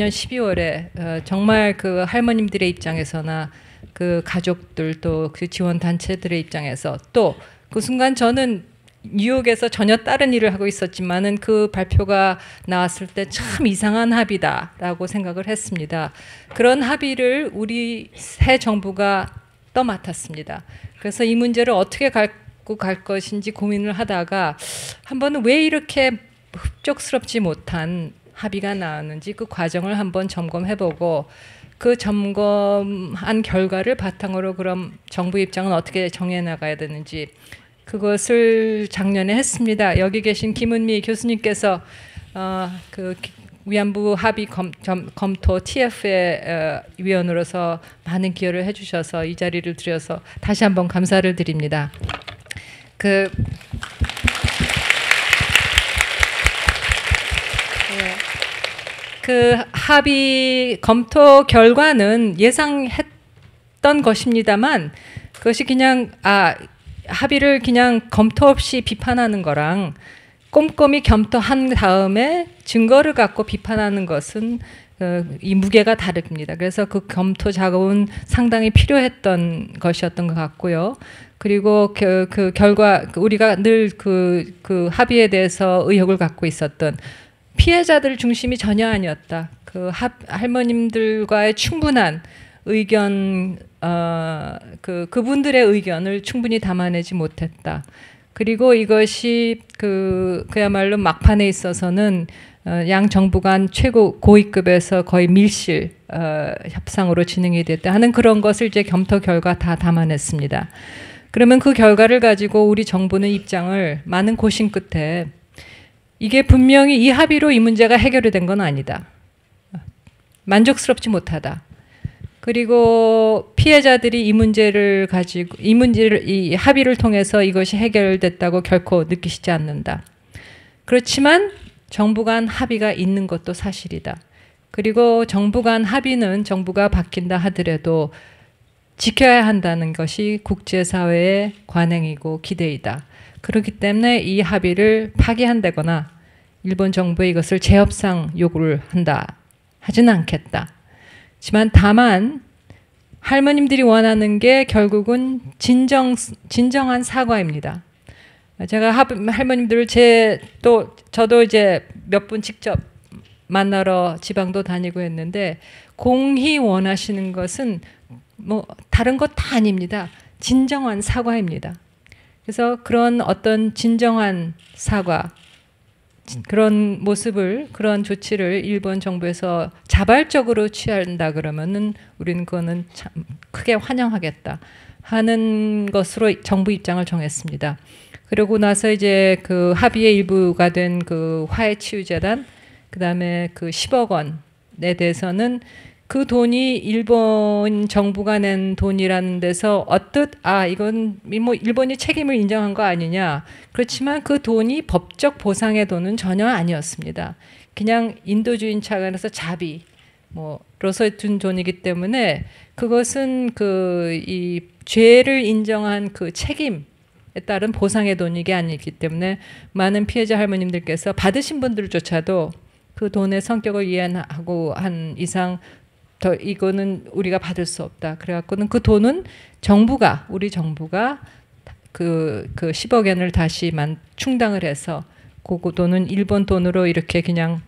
12월에 정말 그 할머님들의 입장에서나 그 가족들 또 그 지원 단체들의 입장에서 또 그 순간 저는 뉴욕에서 전혀 다른 일을 하고 있었지만은 그 발표가 나왔을 때 참 이상한 합의다라고 생각을 했습니다. 그런 합의를 우리 새 정부가 떠맡았습니다. 그래서 이 문제를 어떻게 갖고 갈 것인지 고민을 하다가 한 번은 왜 이렇게 흡족스럽지 못한 합의가 나왔는지 그 과정을 한번 점검해보고 그 점검한 결과를 바탕으로 그럼 정부 입장은 어떻게 정해 나가야 되는지 그것을 작년에 했습니다. 여기 계신 김은미 교수님께서 그 위안부 합의 검토 TF의 위원으로서 많은 기여를 해주셔서 이 자리를 드려서 다시 한번 감사를 드립니다. 그 합의 검토 결과는 예상했던 것입니다만 그것이 그냥 합의를 그냥 검토 없이 비판하는 거랑 꼼꼼히 검토한 다음에 증거를 갖고 비판하는 것은 이 무게가 다릅니다. 그래서 그 검토 작업은 상당히 필요했던 것이었던 것 같고요. 그리고 그 결과 우리가 늘 그 합의에 대해서 의혹을 갖고 있었던 피해자들 중심이 전혀 아니었다. 그 할머님들과의 충분한 의견, 그분들의 의견을 충분히 담아내지 못했다. 그리고 이것이 그야말로 막판에 있어서는 양 정부 간 최고 고위급에서 거의 밀실 협상으로 진행이 됐다 하는 그런 것을 이제 검토 결과 다 담아냈습니다. 그러면 그 결과를 가지고 우리 정부는 입장을 많은 고심 끝에 이게 분명히 이 합의로 이 문제가 해결이 된 건 아니다. 만족스럽지 못하다. 그리고 피해자들이 이 문제를 가지고 이 합의를 통해서 이것이 해결됐다고 결코 느끼시지 않는다. 그렇지만 정부 간 합의가 있는 것도 사실이다. 그리고 정부 간 합의는 정부가 바뀐다 하더라도 지켜야 한다는 것이 국제사회의 관행이고 기대이다. 그렇기 때문에 이 합의를 파기한다거나 일본 정부에 이것을 재협상 요구를 한다 하지는 않겠다. 하지만 다만 할머님들이 원하는 게 결국은 진정한 사과입니다. 제가 할머님들을 저도 이제 몇 분 직접 만나러 지방도 다니고 했는데 공히 원하시는 것은 뭐 다른 것 다 아닙니다. 진정한 사과입니다. 그래서 그런 어떤 진정한 사과, 그런 모습을, 그런 조치를 일본 정부에서 자발적으로 취한다 그러면은 우리는 그거는 참 크게 환영하겠다 하는 것으로 정부 입장을 정했습니다. 그러고 나서 이제 그 합의의 일부가 된 그 화해치유재단, 그 다음에 그 10억 원에 대해서는 그 돈이 일본 정부가 낸 돈이라는 데서 이건 뭐 일본이 책임을 인정한 거 아니냐. 그렇지만 그 돈이 법적 보상의 돈은 전혀 아니었습니다. 그냥 인도주의 차원에서 자비로서 준 돈이기 때문에 그것은 이 죄를 인정한 그 책임에 따른 보상의 돈이게 아니기 때문에 많은 피해자 할머님들께서 받으신 분들조차도 그 돈의 성격을 이해하고 한 이상 이거는 우리가 받을 수 없다. 그래갖고는 그 돈은 우리 정부가 그 10억 엔을 다시 충당을 해서 그 돈은 일본 돈으로 이렇게 그냥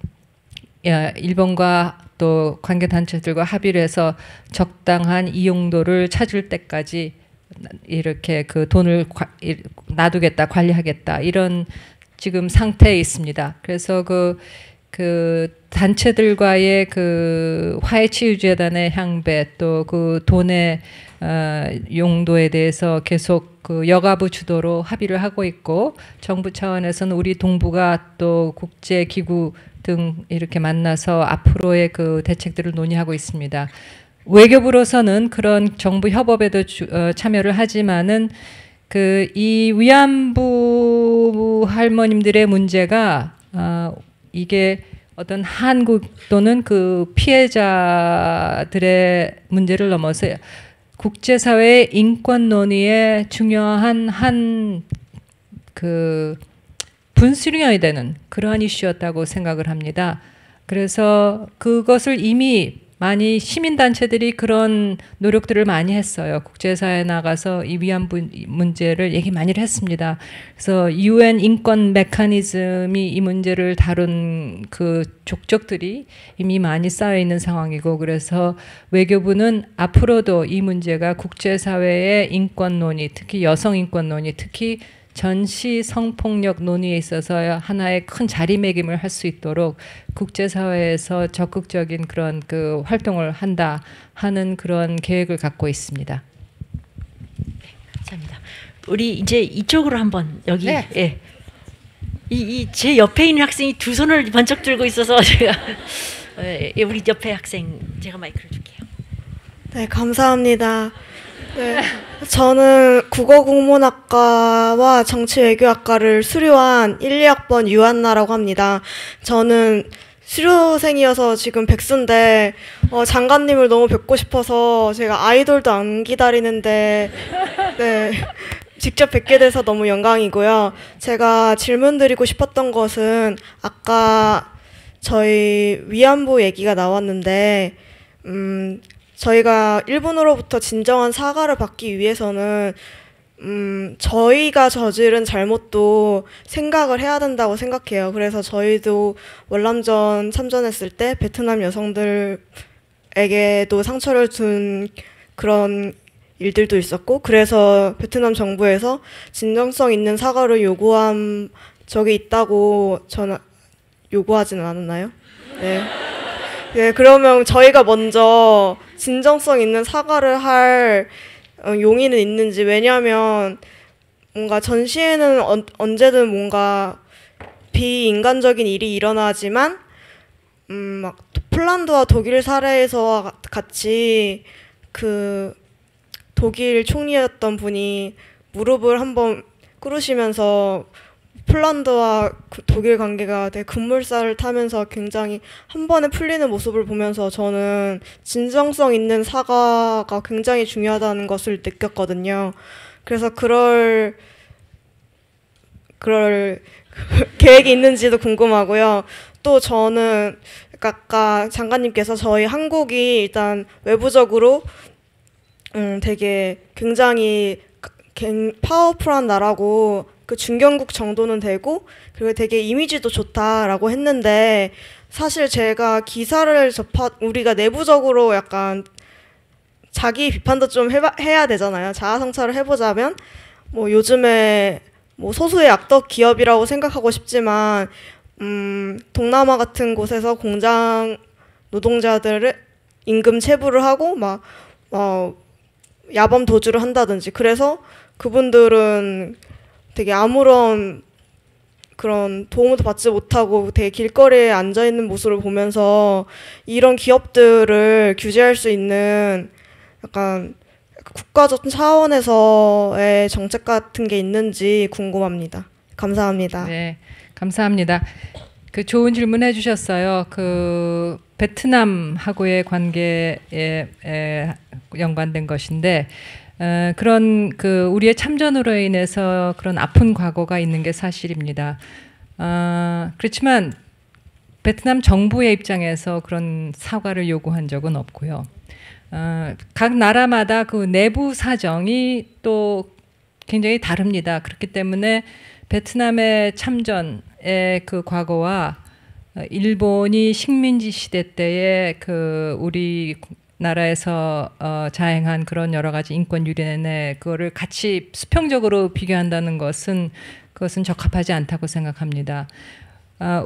일본과 또 관계단체들과 합의를 해서 적당한 이용도를 찾을 때까지 이렇게 그 돈을 놔두겠다, 관리하겠다 이런 지금 상태에 있습니다. 그래서 그 단체들과의 그 화해치유재단의 향배 또 그 돈의 용도에 대해서 계속 그 여가부 주도로 합의를 하고 있고 정부 차원에서는 우리 동부가 또 국제기구 등 이렇게 만나서 앞으로의 그 대책들을 논의하고 있습니다. 외교부로서는 그런 정부 협업에도 참여를 하지만은 이 위안부 할머님들의 문제가 이게 어떤 한국 또는 그 피해자들의 문제를 넘어서 국제사회의 인권 논의에 중요한 분수령이 되는 그러한 이슈였다고 생각을 합니다. 그래서 그것을 이미 많이 시민단체들이 그런 노력들을 많이 했어요. 국제사회에 나가서 이 위안부 문제를 얘기 많이 했습니다. 그래서 UN 인권 메커니즘이 이 문제를 다룬 그 족적들이 이미 많이 쌓여 있는 상황이고 그래서 외교부는 앞으로도 이 문제가 국제사회의 인권 논의, 특히 여성 인권 논의, 특히 전시 성폭력 논의에 있어서 하나의 큰 자리매김을 할 수 있도록 국제사회에서 적극적인 그런 그 활동을 한다 하는 그런 계획을 갖고 있습니다. 감사합니다. 우리 이제 이쪽으로 한번 여기 네. 예. 이 제 옆에 있는 학생이 두 손을 번쩍 들고 있어서 제가 예, 우리 옆에 학생 제가 마이크를 줄게요. 네, 감사합니다. 네, 저는 국어국문학과와 정치외교학과를 수료한 1, 2학번 유한나라고 합니다. 저는 수료생이어서 지금 백수인데 장관님을 너무 뵙고 싶어서 제가 아이돌도 안 기다리는데 네, 직접 뵙게 돼서 너무 영광이고요. 제가 질문 드리고 싶었던 것은 아까 저희 위안부 얘기가 나왔는데 저희가 일본으로부터 진정한 사과를 받기 위해서는 저희가 저지른 잘못도 생각을 해야 된다고 생각해요. 그래서 저희도 월남전 참전했을 때 베트남 여성들에게도 상처를 준 그런 일들도 있었고, 그래서 베트남 정부에서 진정성 있는 사과를 요구한 적이 있다고 저는 요구하지는 않았나요? 네. 네, 그러면 저희가 먼저 진정성 있는 사과를 할 용의는 있는지. 왜냐하면 뭔가 전시회는 언제든 뭔가 비인간적인 일이 일어나지만 막 폴란드와 독일 사례에서 같이 그 독일 총리였던 분이 무릎을 한번 꿇으시면서 폴란드와 독일 관계가 되게 급물살을 타면서 굉장히 한 번에 풀리는 모습을 보면서 저는 진정성 있는 사과가 굉장히 중요하다는 것을 느꼈거든요. 그래서 그럴 계획이 있는지도 궁금하고요. 또 저는 아까 장관님께서 저희 한국이 일단 외부적으로 되게 굉장히 파워풀한 나라고 그 중견국 정도는 되고 그리고 되게 이미지도 좋다라고 했는데, 사실 제가 기사를 우리가 내부적으로 약간 자기 비판도 좀 해야 되잖아요. 자아 성찰을 해보자면 뭐 요즘에 뭐 소수의 악덕 기업이라고 생각하고 싶지만 동남아 같은 곳에서 공장 노동자들을 임금 체불을 하고 막 야범 도주를 한다든지, 그래서 그분들은 되게 아무런 그런 도움도 받지 못하고 되게 길거리에 앉아있는 모습을 보면서 이런 기업들을 규제할 수 있는 약간 국가적 차원에서의 정책 같은 게 있는지 궁금합니다. 감사합니다. 네, 감사합니다. 그 좋은 질문 해주셨어요. 그 베트남하고의 관계에 연관된 것인데, 그런 그 우리의 참전으로 인해서 그런 아픈 과거가 있는 게 사실입니다. 그렇지만 베트남 정부의 입장에서 그런 사과를 요구한 적은 없고요. 각 나라마다 그 내부 사정이 또 굉장히 다릅니다. 그렇기 때문에 베트남의 참전의 그 과거와 일본이 식민지 시대 때의 그 우리 나라에서 자행한 그런 여러 가지 인권 유린의 그거를 같이 수평적으로 비교한다는 것은 그것은 적합하지 않다고 생각합니다.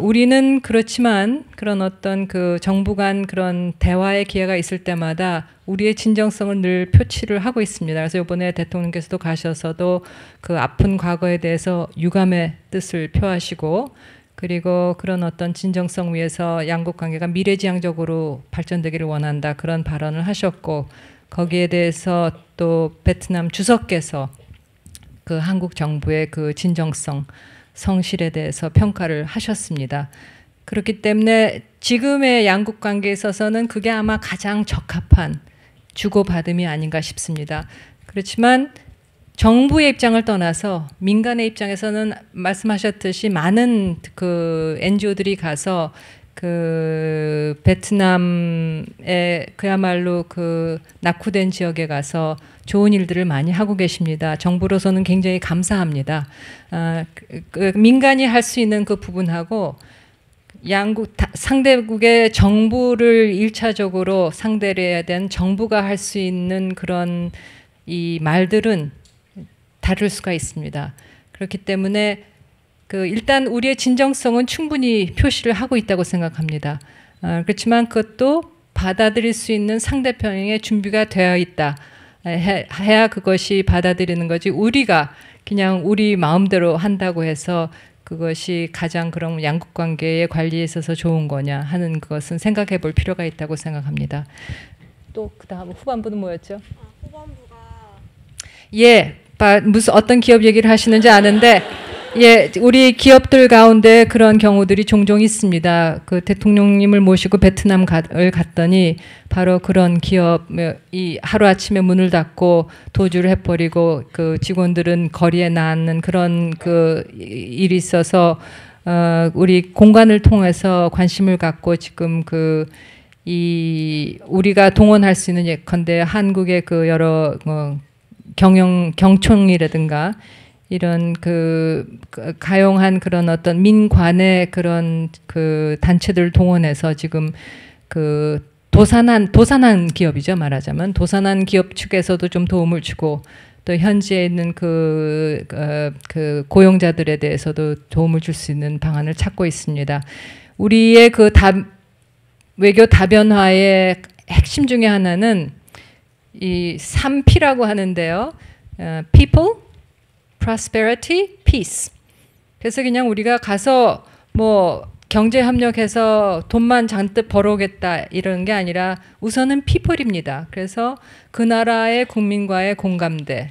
우리는 그렇지만 그런 어떤 그 정부 간 그런 대화의 기회가 있을 때마다 우리의 진정성을 늘 표치를 하고 있습니다. 그래서 이번에 대통령께서도 가셔서도 그 아픈 과거에 대해서 유감의 뜻을 표하시고, 그리고 그런 어떤 진정성 위에서 양국 관계가 미래지향적으로 발전되기를 원한다, 그런 발언을 하셨고, 거기에 대해서 또 베트남 주석께서 그 한국 정부의 그 진정성, 성실에 대해서 평가를 하셨습니다. 그렇기 때문에 지금의 양국 관계에 있어서는 그게 아마 가장 적합한 주고받음이 아닌가 싶습니다. 그렇지만 정부의 입장을 떠나서 민간의 입장에서는 말씀하셨듯이 많은 그 NGO들이 가서 그 베트남의 그야말로 그 낙후된 지역에 가서 좋은 일들을 많이 하고 계십니다. 정부로서는 굉장히 감사합니다. 그 민간이 할 수 있는 그 부분하고 양국 상대국의 정부를 1차적으로 상대를 해야 되는 정부가 할 수 있는 그런 이 말들은 다를 수가 있습니다. 그렇기 때문에 그 일단 우리의 진정성은 충분히 표시를 하고 있다고 생각합니다. 그렇지만 그것도 받아들일 수 있는 상대편의 준비가 되어 있다. 해야 그것이 받아들이는 거지 우리가 그냥 우리 마음대로 한다고 해서 그것이 가장 그런 양국 관계의 관리에 있어서 좋은 거냐 하는 것은 생각해 볼 필요가 있다고 생각합니다. 또 그다음 후반부는 뭐였죠? 후반부가 예, 무슨 어떤 기업 얘기를 하시는지 아는데 예, 우리 기업들 가운데 그런 경우들이 종종 있습니다. 그 대통령님을 모시고 베트남을 갔더니 바로 그런 기업이 하루아침에 문을 닫고 도주를 해버리고 그 직원들은 거리에 나앉는 그런 그 일이 있어서 우리 공간을 통해서 관심을 갖고 지금 우리가 동원할 수 있는 예컨대 한국의 그 여러 경총이라든가 이런 가용한 그런 어떤 민관의 그런 그 단체들 동원해서 지금 그 도산한 기업이죠, 말하자면 도산한 기업 측에서도 좀 도움을 주고 또 현지에 있는 그 고용자들에 대해서도 도움을 줄 수 있는 방안을 찾고 있습니다. 우리의 외교 다변화의 핵심 중에 하나는 이 3P라고 하는데요. People, Prosperity, Peace. 그래서 그냥 우리가 가서 뭐 경제 협력해서 돈만 잔뜩 벌어오겠다 이런 게 아니라 우선은 people입니다. 그래서 그 나라의 국민과의 공감대를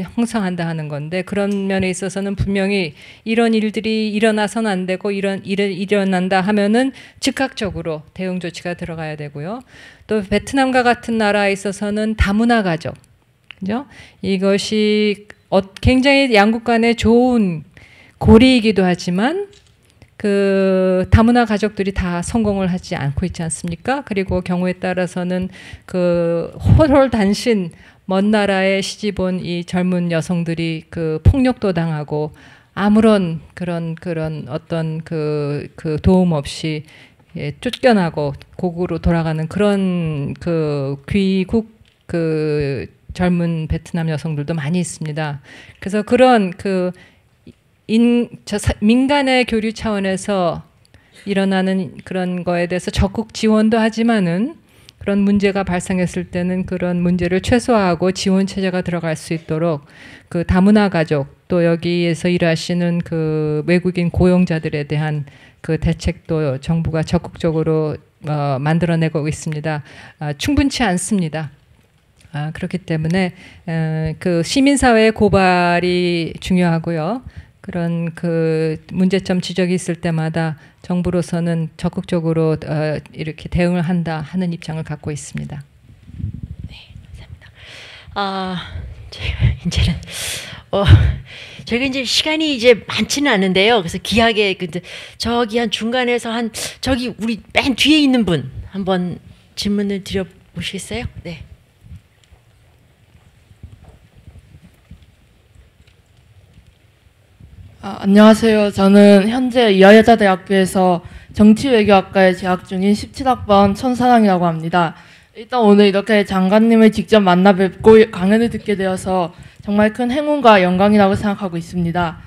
형성한다 하는 건데 그런 면에 있어서는 분명히 이런 일들이 일어나서는 안 되고 이런 일이 일어난다 하면은 즉각적으로 대응 조치가 들어가야 되고요. 또 베트남과 같은 나라에 있어서는 다문화 가족, 그죠? 이것이 굉장히 양국 간에 좋은 고리이기도 하지만 그 다문화 가족들이 다 성공을 하지 않고 있지 않습니까? 그리고 경우에 따라서는 그 홀홀단신 먼 나라에 시집 온 이 젊은 여성들이 그 폭력도 당하고 아무런 그런 어떤 그 도움 없이 쫓겨나고 고국으로 돌아가는 그런 그 귀국 젊은 베트남 여성들도 많이 있습니다. 그래서 그런 민간의 교류 차원에서 일어나는 그런 거에 대해서 적극 지원도 하지만은 그런 문제가 발생했을 때는 그런 문제를 최소화하고 지원 체제가 들어갈 수 있도록 그 다문화 가족 또 여기에서 일하시는 그 외국인 고용자들에 대한 그 대책도 정부가 적극적으로 만들어내고 있습니다. 충분치 않습니다. 그렇기 때문에 그 시민사회의 고발이 중요하고요. 그런 그 문제점 지적이 있을 때마다 정부로서는 적극적으로 이렇게 대응을 한다 하는 입장을 갖고 있습니다. 네, 감사합니다. 이제는 저희가 이제 시간이 이제 많지는 않은데요. 그래서 귀하게 저기 한 중간에서 저기 우리 맨 뒤에 있는 분 한번 질문을 드려보시겠어요? 네. 안녕하세요. 저는 현재 이화여자대학교에서 정치외교학과에 재학 중인 17학번 천사랑이라고 합니다. 일단 오늘 이렇게 장관님을 직접 만나 뵙고 강연을 듣게 되어서 정말 큰 행운과 영광이라고 생각하고 있습니다.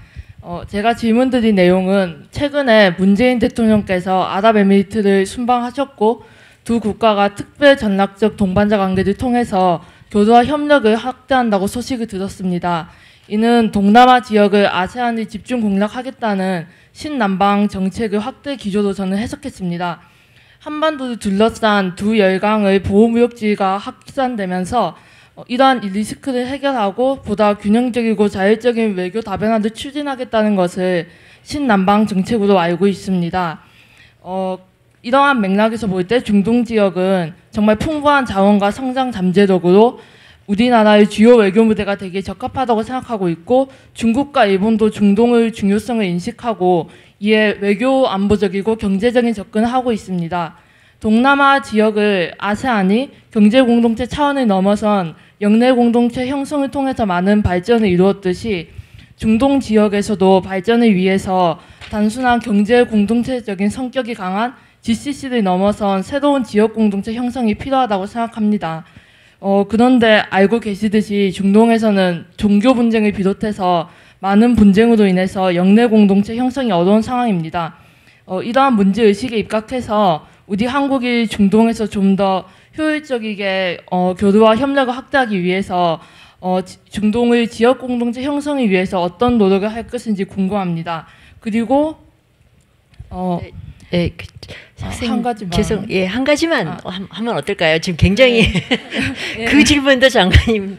제가 질문드린 내용은 최근에 문재인 대통령께서 아랍에미리트를 순방하셨고 두 국가가 특별 전략적 동반자 관계를 통해서 교류와 협력을 확대한다고 소식을 들었습니다. 이는 동남아 지역을 아세안이 집중 공략하겠다는 신남방 정책의 확대 기조로 저는 해석했습니다. 한반도를 둘러싼 두 열강의 보호무역지가 확산되면서 이러한 리스크를 해결하고 보다 균형적이고 자율적인 외교 다변화를 추진하겠다는 것을 신남방 정책으로 알고 있습니다. 이러한 맥락에서 볼 때 중동 지역은 정말 풍부한 자원과 성장 잠재력으로 우리나라의 주요 외교 무대가 되게 적합하다고 생각하고 있고 중국과 일본도 중동의 중요성을 인식하고 이에 외교 안보적이고 경제적인 접근을 하고 있습니다. 동남아 지역을 아세안이 경제 공동체 차원을 넘어선 영내 공동체 형성을 통해서 많은 발전을 이루었듯이 중동 지역에서도 발전을 위해서 단순한 경제 공동체적인 성격이 강한 GCC를 넘어선 새로운 지역 공동체 형성이 필요하다고 생각합니다. 그런데 알고 계시듯이 중동에서는 종교 분쟁을 비롯해서 많은 분쟁으로 인해서 영내 공동체 형성이 어려운 상황입니다. 이러한 문제의식에 입각해서 우리 한국이 중동에서 좀 더 효율적이게 교류와 협력을 확대하기 위해서 중동의 지역 공동체 형성을 위해서 어떤 노력을 할 것인지 궁금합니다. 그리고 한 가지만. 한 가지만 하면 어떨까요? 지금 굉장히 그 질문도 장관님.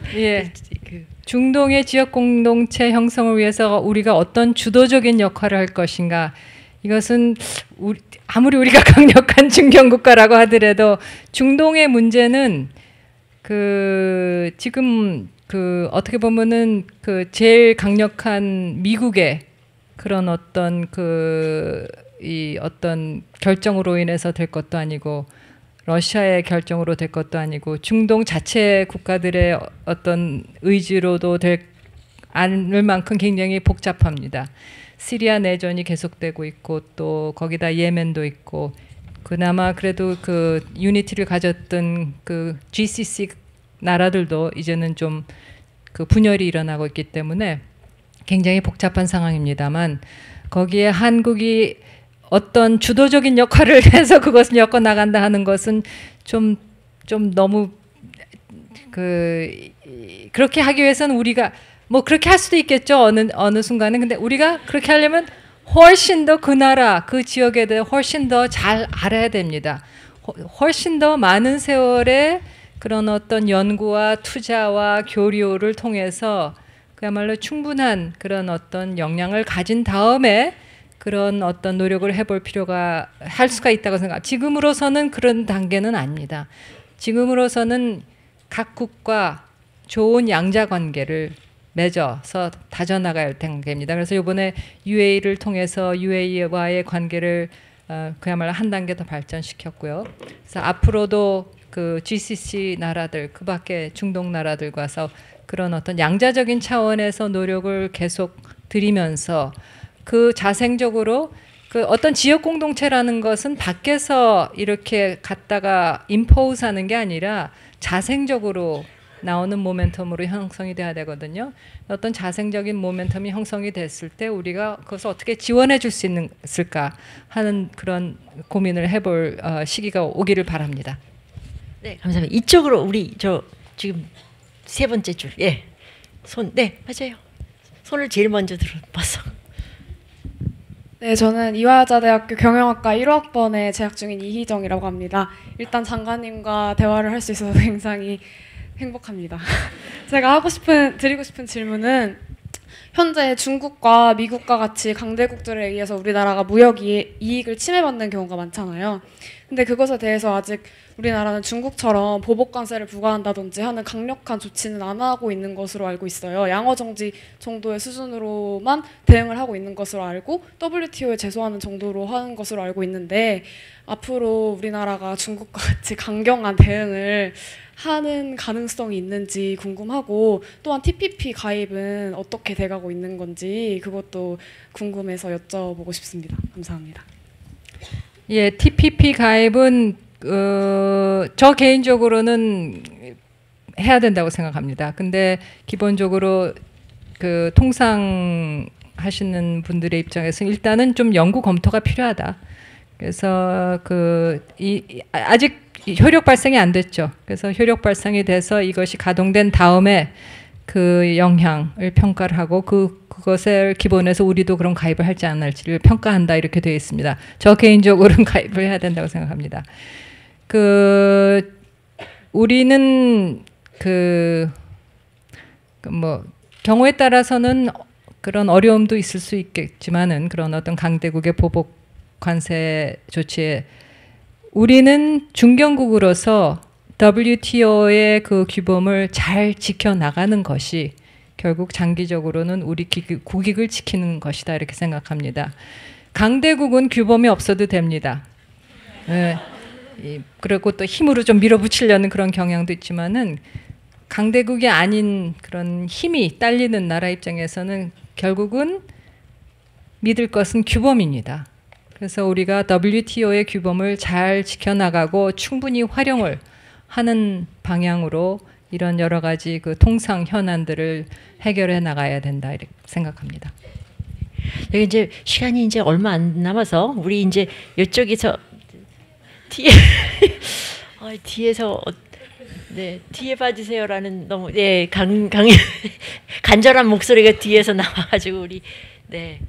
중동의 지역 공동체 형성을 위해서 우리가 어떤 주도적인 역할을 할 것인가. 이것은 아무리 우리가 강력한 중견국가라고 하더라도 중동의 문제는 지금 어떻게 보면은 제일 강력한 미국의 그런 어떤 어떤 결정으로 인해서 될 것도 아니고 러시아의 결정으로 될 것도 아니고 중동 자체 국가들의 어떤 의지로도 될 않을 만큼 굉장히 복잡합니다. 시리아 내전이 계속되고 있고 또 거기다 예멘도 있고 그나마 그래도 유니티를 가졌던 GCC 나라들도 이제는 좀 분열이 일어나고 있기 때문에 굉장히 복잡한 상황입니다만 거기에 한국이 어떤 주도적인 역할을 해서 그것을 엮어 나간다 하는 것은 좀 너무 그렇게 하기 위해서는 우리가 뭐 그렇게 할 수도 있겠죠. 어느 순간에. 근데 우리가 그렇게 하려면 훨씬 더 그 나라, 그 지역에 대해 훨씬 더 잘 알아야 됩니다. 훨씬 더 많은 세월의 그런 어떤 연구와 투자와 교류를 통해서 그야말로 충분한 그런 어떤 역량을 가진 다음에 그런 어떤 노력을 해볼 필요가 할 수가 있다고 생각합니다. 지금으로서는 그런 단계는 아닙니다. 지금으로서는 각국과 좋은 양자 관계를 맺어서 다져나가야 할 단계입니다. 그래서 이번에 UAE를 통해서 UAE와의 관계를 그야말로 한 단계 더 발전시켰고요. 그래서 앞으로도 GCC 나라들, 그 밖에 중동 나라들과서 그런 어떤 양자적인 차원에서 노력을 계속 들이면서 자생적으로 어떤 지역 공동체라는 것은 밖에서 이렇게 갖다가 임포스하는 게 아니라 자생적으로 나오는 모멘텀으로 형성이 돼야 되거든요. 어떤 자생적인 모멘텀이 형성이 됐을 때 우리가 그것을 어떻게 지원해 줄 수 있을까 하는 그런 고민을 해볼 시기가 오기를 바랍니다. 네, 감사합니다. 이쪽으로 우리 지금 세 번째 줄, 맞아요. 손을 제일 먼저 들어봐서. 네, 저는 이화여자대학교 경영학과 1호학번에 재학 중인 이희정이라고 합니다. 일단 장관님과 대화를 할 수 있어서 굉장히 행복합니다. 제가 드리고 싶은 질문은 현재 중국과 미국과 같이 강대국들에 의해서 우리나라가 무역 이익을 침해받는 경우가 많잖아요. 근데 그것에 대해서 아직 우리나라는 중국처럼 보복 관세를 부과한다든지 하는 강력한 조치는 안 하고 있는 것으로 알고 있어요. 양어 정지 정도의 수준으로만 대응을 하고 있는 것으로 알고 WTO에 제소하는 정도로 하는 것으로 알고 있는데 앞으로 우리나라가 중국과 같이 강경한 대응을 하는 가능성이 있는지 궁금하고 또한 TPP 가입은 어떻게 돼가고 있는 건지 그것도 궁금해서 여쭤보고 싶습니다. 감사합니다. 예, TPP 가입은 저 개인적으로는 해야 된다고 생각합니다. 근데 기본적으로 통상 하시는 분들의 입장에서는 일단은 좀 연구 검토가 필요하다. 그래서 아직 효력 발생이 안 됐죠. 그래서 효력 발생이 돼서 이것이 가동된 다음에 그 영향을 평가를 하고 그것을 기본해서 우리도 그런 가입을 할지 안 할지를 평가한다 이렇게 되어 있습니다. 저 개인적으로는 가입을 해야 된다고 생각합니다. 우리는 경우에 따라서는 그런 어려움도 있을 수 있겠지만은 그런 어떤 강대국의 보복 관세 조치에 우리는 중견국으로서 WTO의 그 규범을 잘 지켜나가는 것이 결국 장기적으로는 우리 국익을 지키는 것이다 이렇게 생각합니다. 강대국은 규범이 없어도 됩니다. 네. 그리고 또 힘으로 좀 밀어붙이려는 그런 경향도 있지만은 강대국이 아닌 그런 힘이 딸리는 나라 입장에서는 결국은 믿을 것은 규범입니다. 그래서 우리가 WTO의 규범을 잘 지켜나가고 충분히 활용을 하는 방향으로 이런 여러 가지 통상 현안들을 해결해 나가야 된다 이렇게 생각합니다. 여기 이제 시간이 이제 얼마 안 남아서 우리 이제 이쪽에서 뒤에서 네 뒤에 봐주세요라는 너무 간절한 목소리가 뒤에서 나와가지고 우리 네.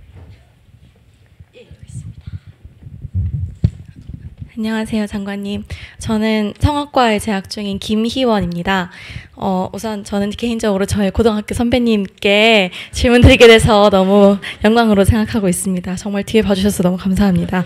안녕하세요, 장관님. 저는 성악과에 재학 중인 김희원입니다. 우선 저는 개인적으로 저의 고등학교 선배님께 질문 드리게 돼서 너무 영광으로 생각하고 있습니다. 정말 뒤에 봐주셔서 너무 감사합니다.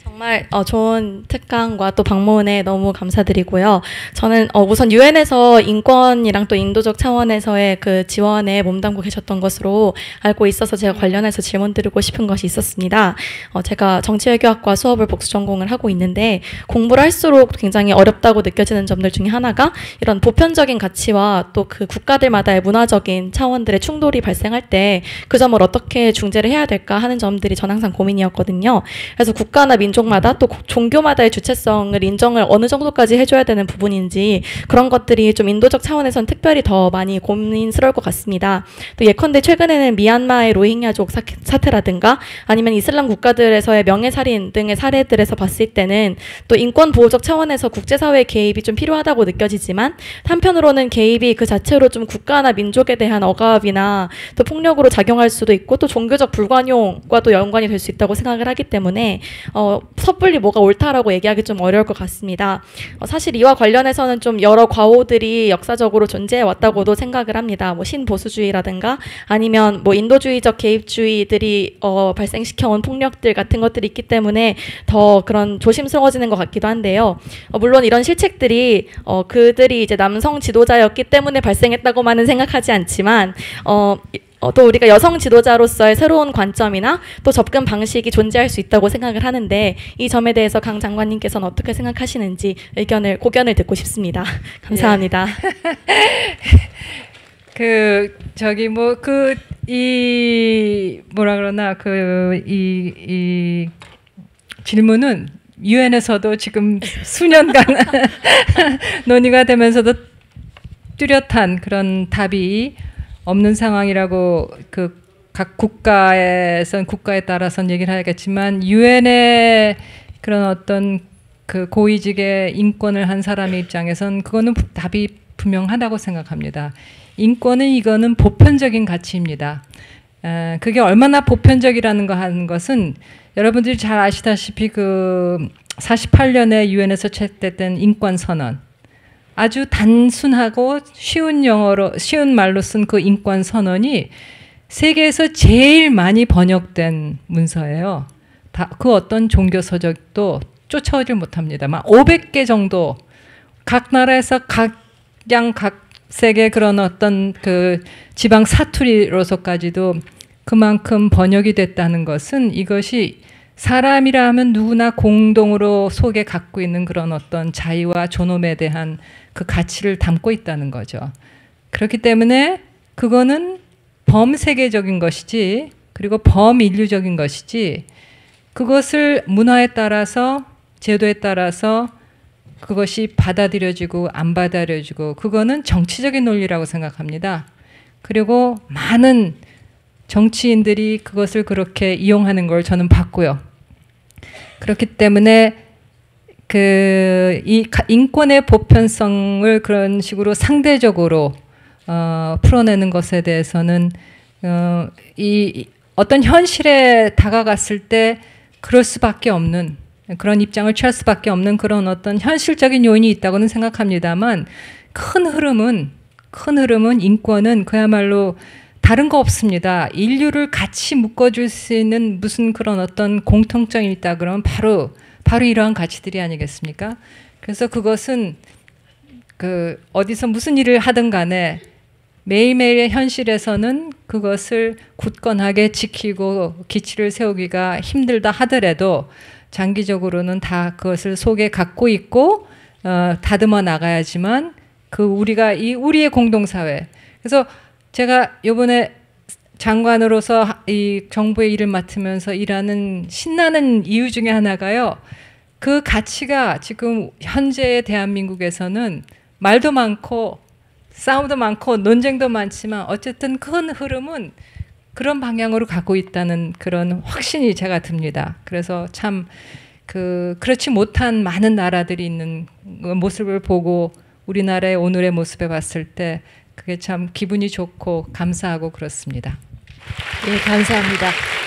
정말 좋은 특강과 또 방문에 너무 감사드리고요. 저는 우선 유엔에서 인권이랑 또 인도적 차원에서의 그 지원에 몸담고 계셨던 것으로 알고 있어서 제가 관련해서 질문 드리고 싶은 것이 있었습니다. 제가 정치외교학과 수업을 복수 전공을 하고 있는데 공부를 할수록 굉장히 어렵다고 느껴지는 점들 중에 하나가 이런 보편적인 가치와 또 그 국가들마다의 문화적인 차원들의 충돌이 발생할 때 그 점을 어떻게 중재를 해야 될까 하는 점들이 전 항상 고민이었거든요. 그래서 국가나 민족마다 또 종교마다의 주체성을 인정을 어느 정도까지 해줘야 되는 부분인지 그런 것들이 좀 인도적 차원에서는 특별히 더 많이 고민스러울 것 같습니다. 또 예컨대 최근에는 미얀마의 로힝야족 사태라든가 아니면 이슬람 국가들에서의 명예살인 등의 사례들에서 봤을 때는 또 인권 보호적 차원에서 국제사회의 개입이 좀 필요하다고 느껴지지만 한편으로는 개입이 그 자체로 좀 국가나 민족에 대한 억압이나 또 폭력으로 작용할 수도 있고 또 종교적 불관용과 또 연관이 될 수 있다고 생각을 하기 때문에 섣불리 뭐가 옳다라고 얘기하기 좀 어려울 것 같습니다. 사실 이와 관련해서는 좀 여러 과오들이 역사적으로 존재해 왔다고도 생각을 합니다. 뭐 신보수주의라든가 아니면 뭐 인도주의적 개입주의들이 발생시켜온 폭력들 같은 것들이 있기 때문에 더 그런 조심스러워지는 것 같기도 한데요. 물론 이런 실책들이 그들이 이제 남성 지도자였기 때문에 발생했다고만은 생각하지 않지만 또 우리가 여성 지도자로서의 새로운 관점이나 또 접근 방식이 존재할 수 있다고 생각을 하는데 이 점에 대해서 강 장관님께서는 어떻게 생각하시는지 고견을 듣고 싶습니다. 감사합니다. 이 질문은 유엔에서도 지금 수년간 논의가 되면서도 뚜렷한 그런 답이 없는 상황이라고 각 국가에선 국가에 따라서는 얘기를 하겠지만 유엔의 그런 어떤 그 고위직의 인권을 한 사람의 입장에선 그거는 답이 분명하다고 생각합니다. 인권은 이거는 보편적인 가치입니다. 그게 얼마나 보편적이라는 거 하는 것은 여러분들이 잘 아시다시피 그 48년에 유엔에서 채택된 인권 선언 아주 단순하고 쉬운 말로 쓴 그 인권 선언이 세계에서 제일 많이 번역된 문서예요. 그 어떤 종교 서적도 쫓아오질 못합니다. 막 500개 정도 각 나라에서 각색의 그런 어떤 그 지방 사투리로서까지도 그만큼 번역이 됐다는 것은 이것이 사람이라 하면 누구나 공동으로 속에 갖고 있는 그런 어떤 자유와 존엄에 대한 그 가치를 담고 있다는 거죠. 그렇기 때문에 그거는 범세계적인 것이지 그리고 범인류적인 것이지 그것을 문화에 따라서 제도에 따라서 그것이 받아들여지고 안 받아들여지고 그거는 정치적인 논리라고 생각합니다. 그리고 많은 정치인들이 그것을 그렇게 이용하는 걸 저는 봤고요. 그렇기 때문에 이 인권의 보편성을 그런 식으로 상대적으로 풀어내는 것에 대해서는 이 어떤 현실에 다가갔을 때 그럴 수밖에 없는 그런 입장을 취할 수밖에 없는 그런 어떤 현실적인 요인이 있다고는 생각합니다만 큰 흐름은 인권은 그야말로 다른 거 없습니다. 인류를 같이 묶어줄 수 있는 무슨 그런 어떤 공통점이 있다 그러면 바로 이러한 가치들이 아니겠습니까? 그래서 그것은 어디서 무슨 일을 하든 간에 매일매일의 현실에서는 그것을 굳건하게 지키고 기치를 세우기가 힘들다 하더라도 장기적으로는 다 그것을 속에 갖고 있고 다듬어 나가야지만 우리의 공동사회. 그래서 제가 이번에 장관으로서 이 정부의 일을 맡으면서 일하는 신나는 이유 중에 하나가요. 그 가치가 지금 현재의 대한민국에서는 말도 많고 싸움도 많고 논쟁도 많지만 어쨌든 큰 흐름은 그런 방향으로 가고 있다는 그런 확신이 제가 듭니다. 그래서 참 그렇지 못한 많은 나라들이 있는 모습을 보고 우리나라의 오늘의 모습에 봤을 때 그게 참 기분이 좋고 감사하고 그렇습니다. 네, 감사합니다.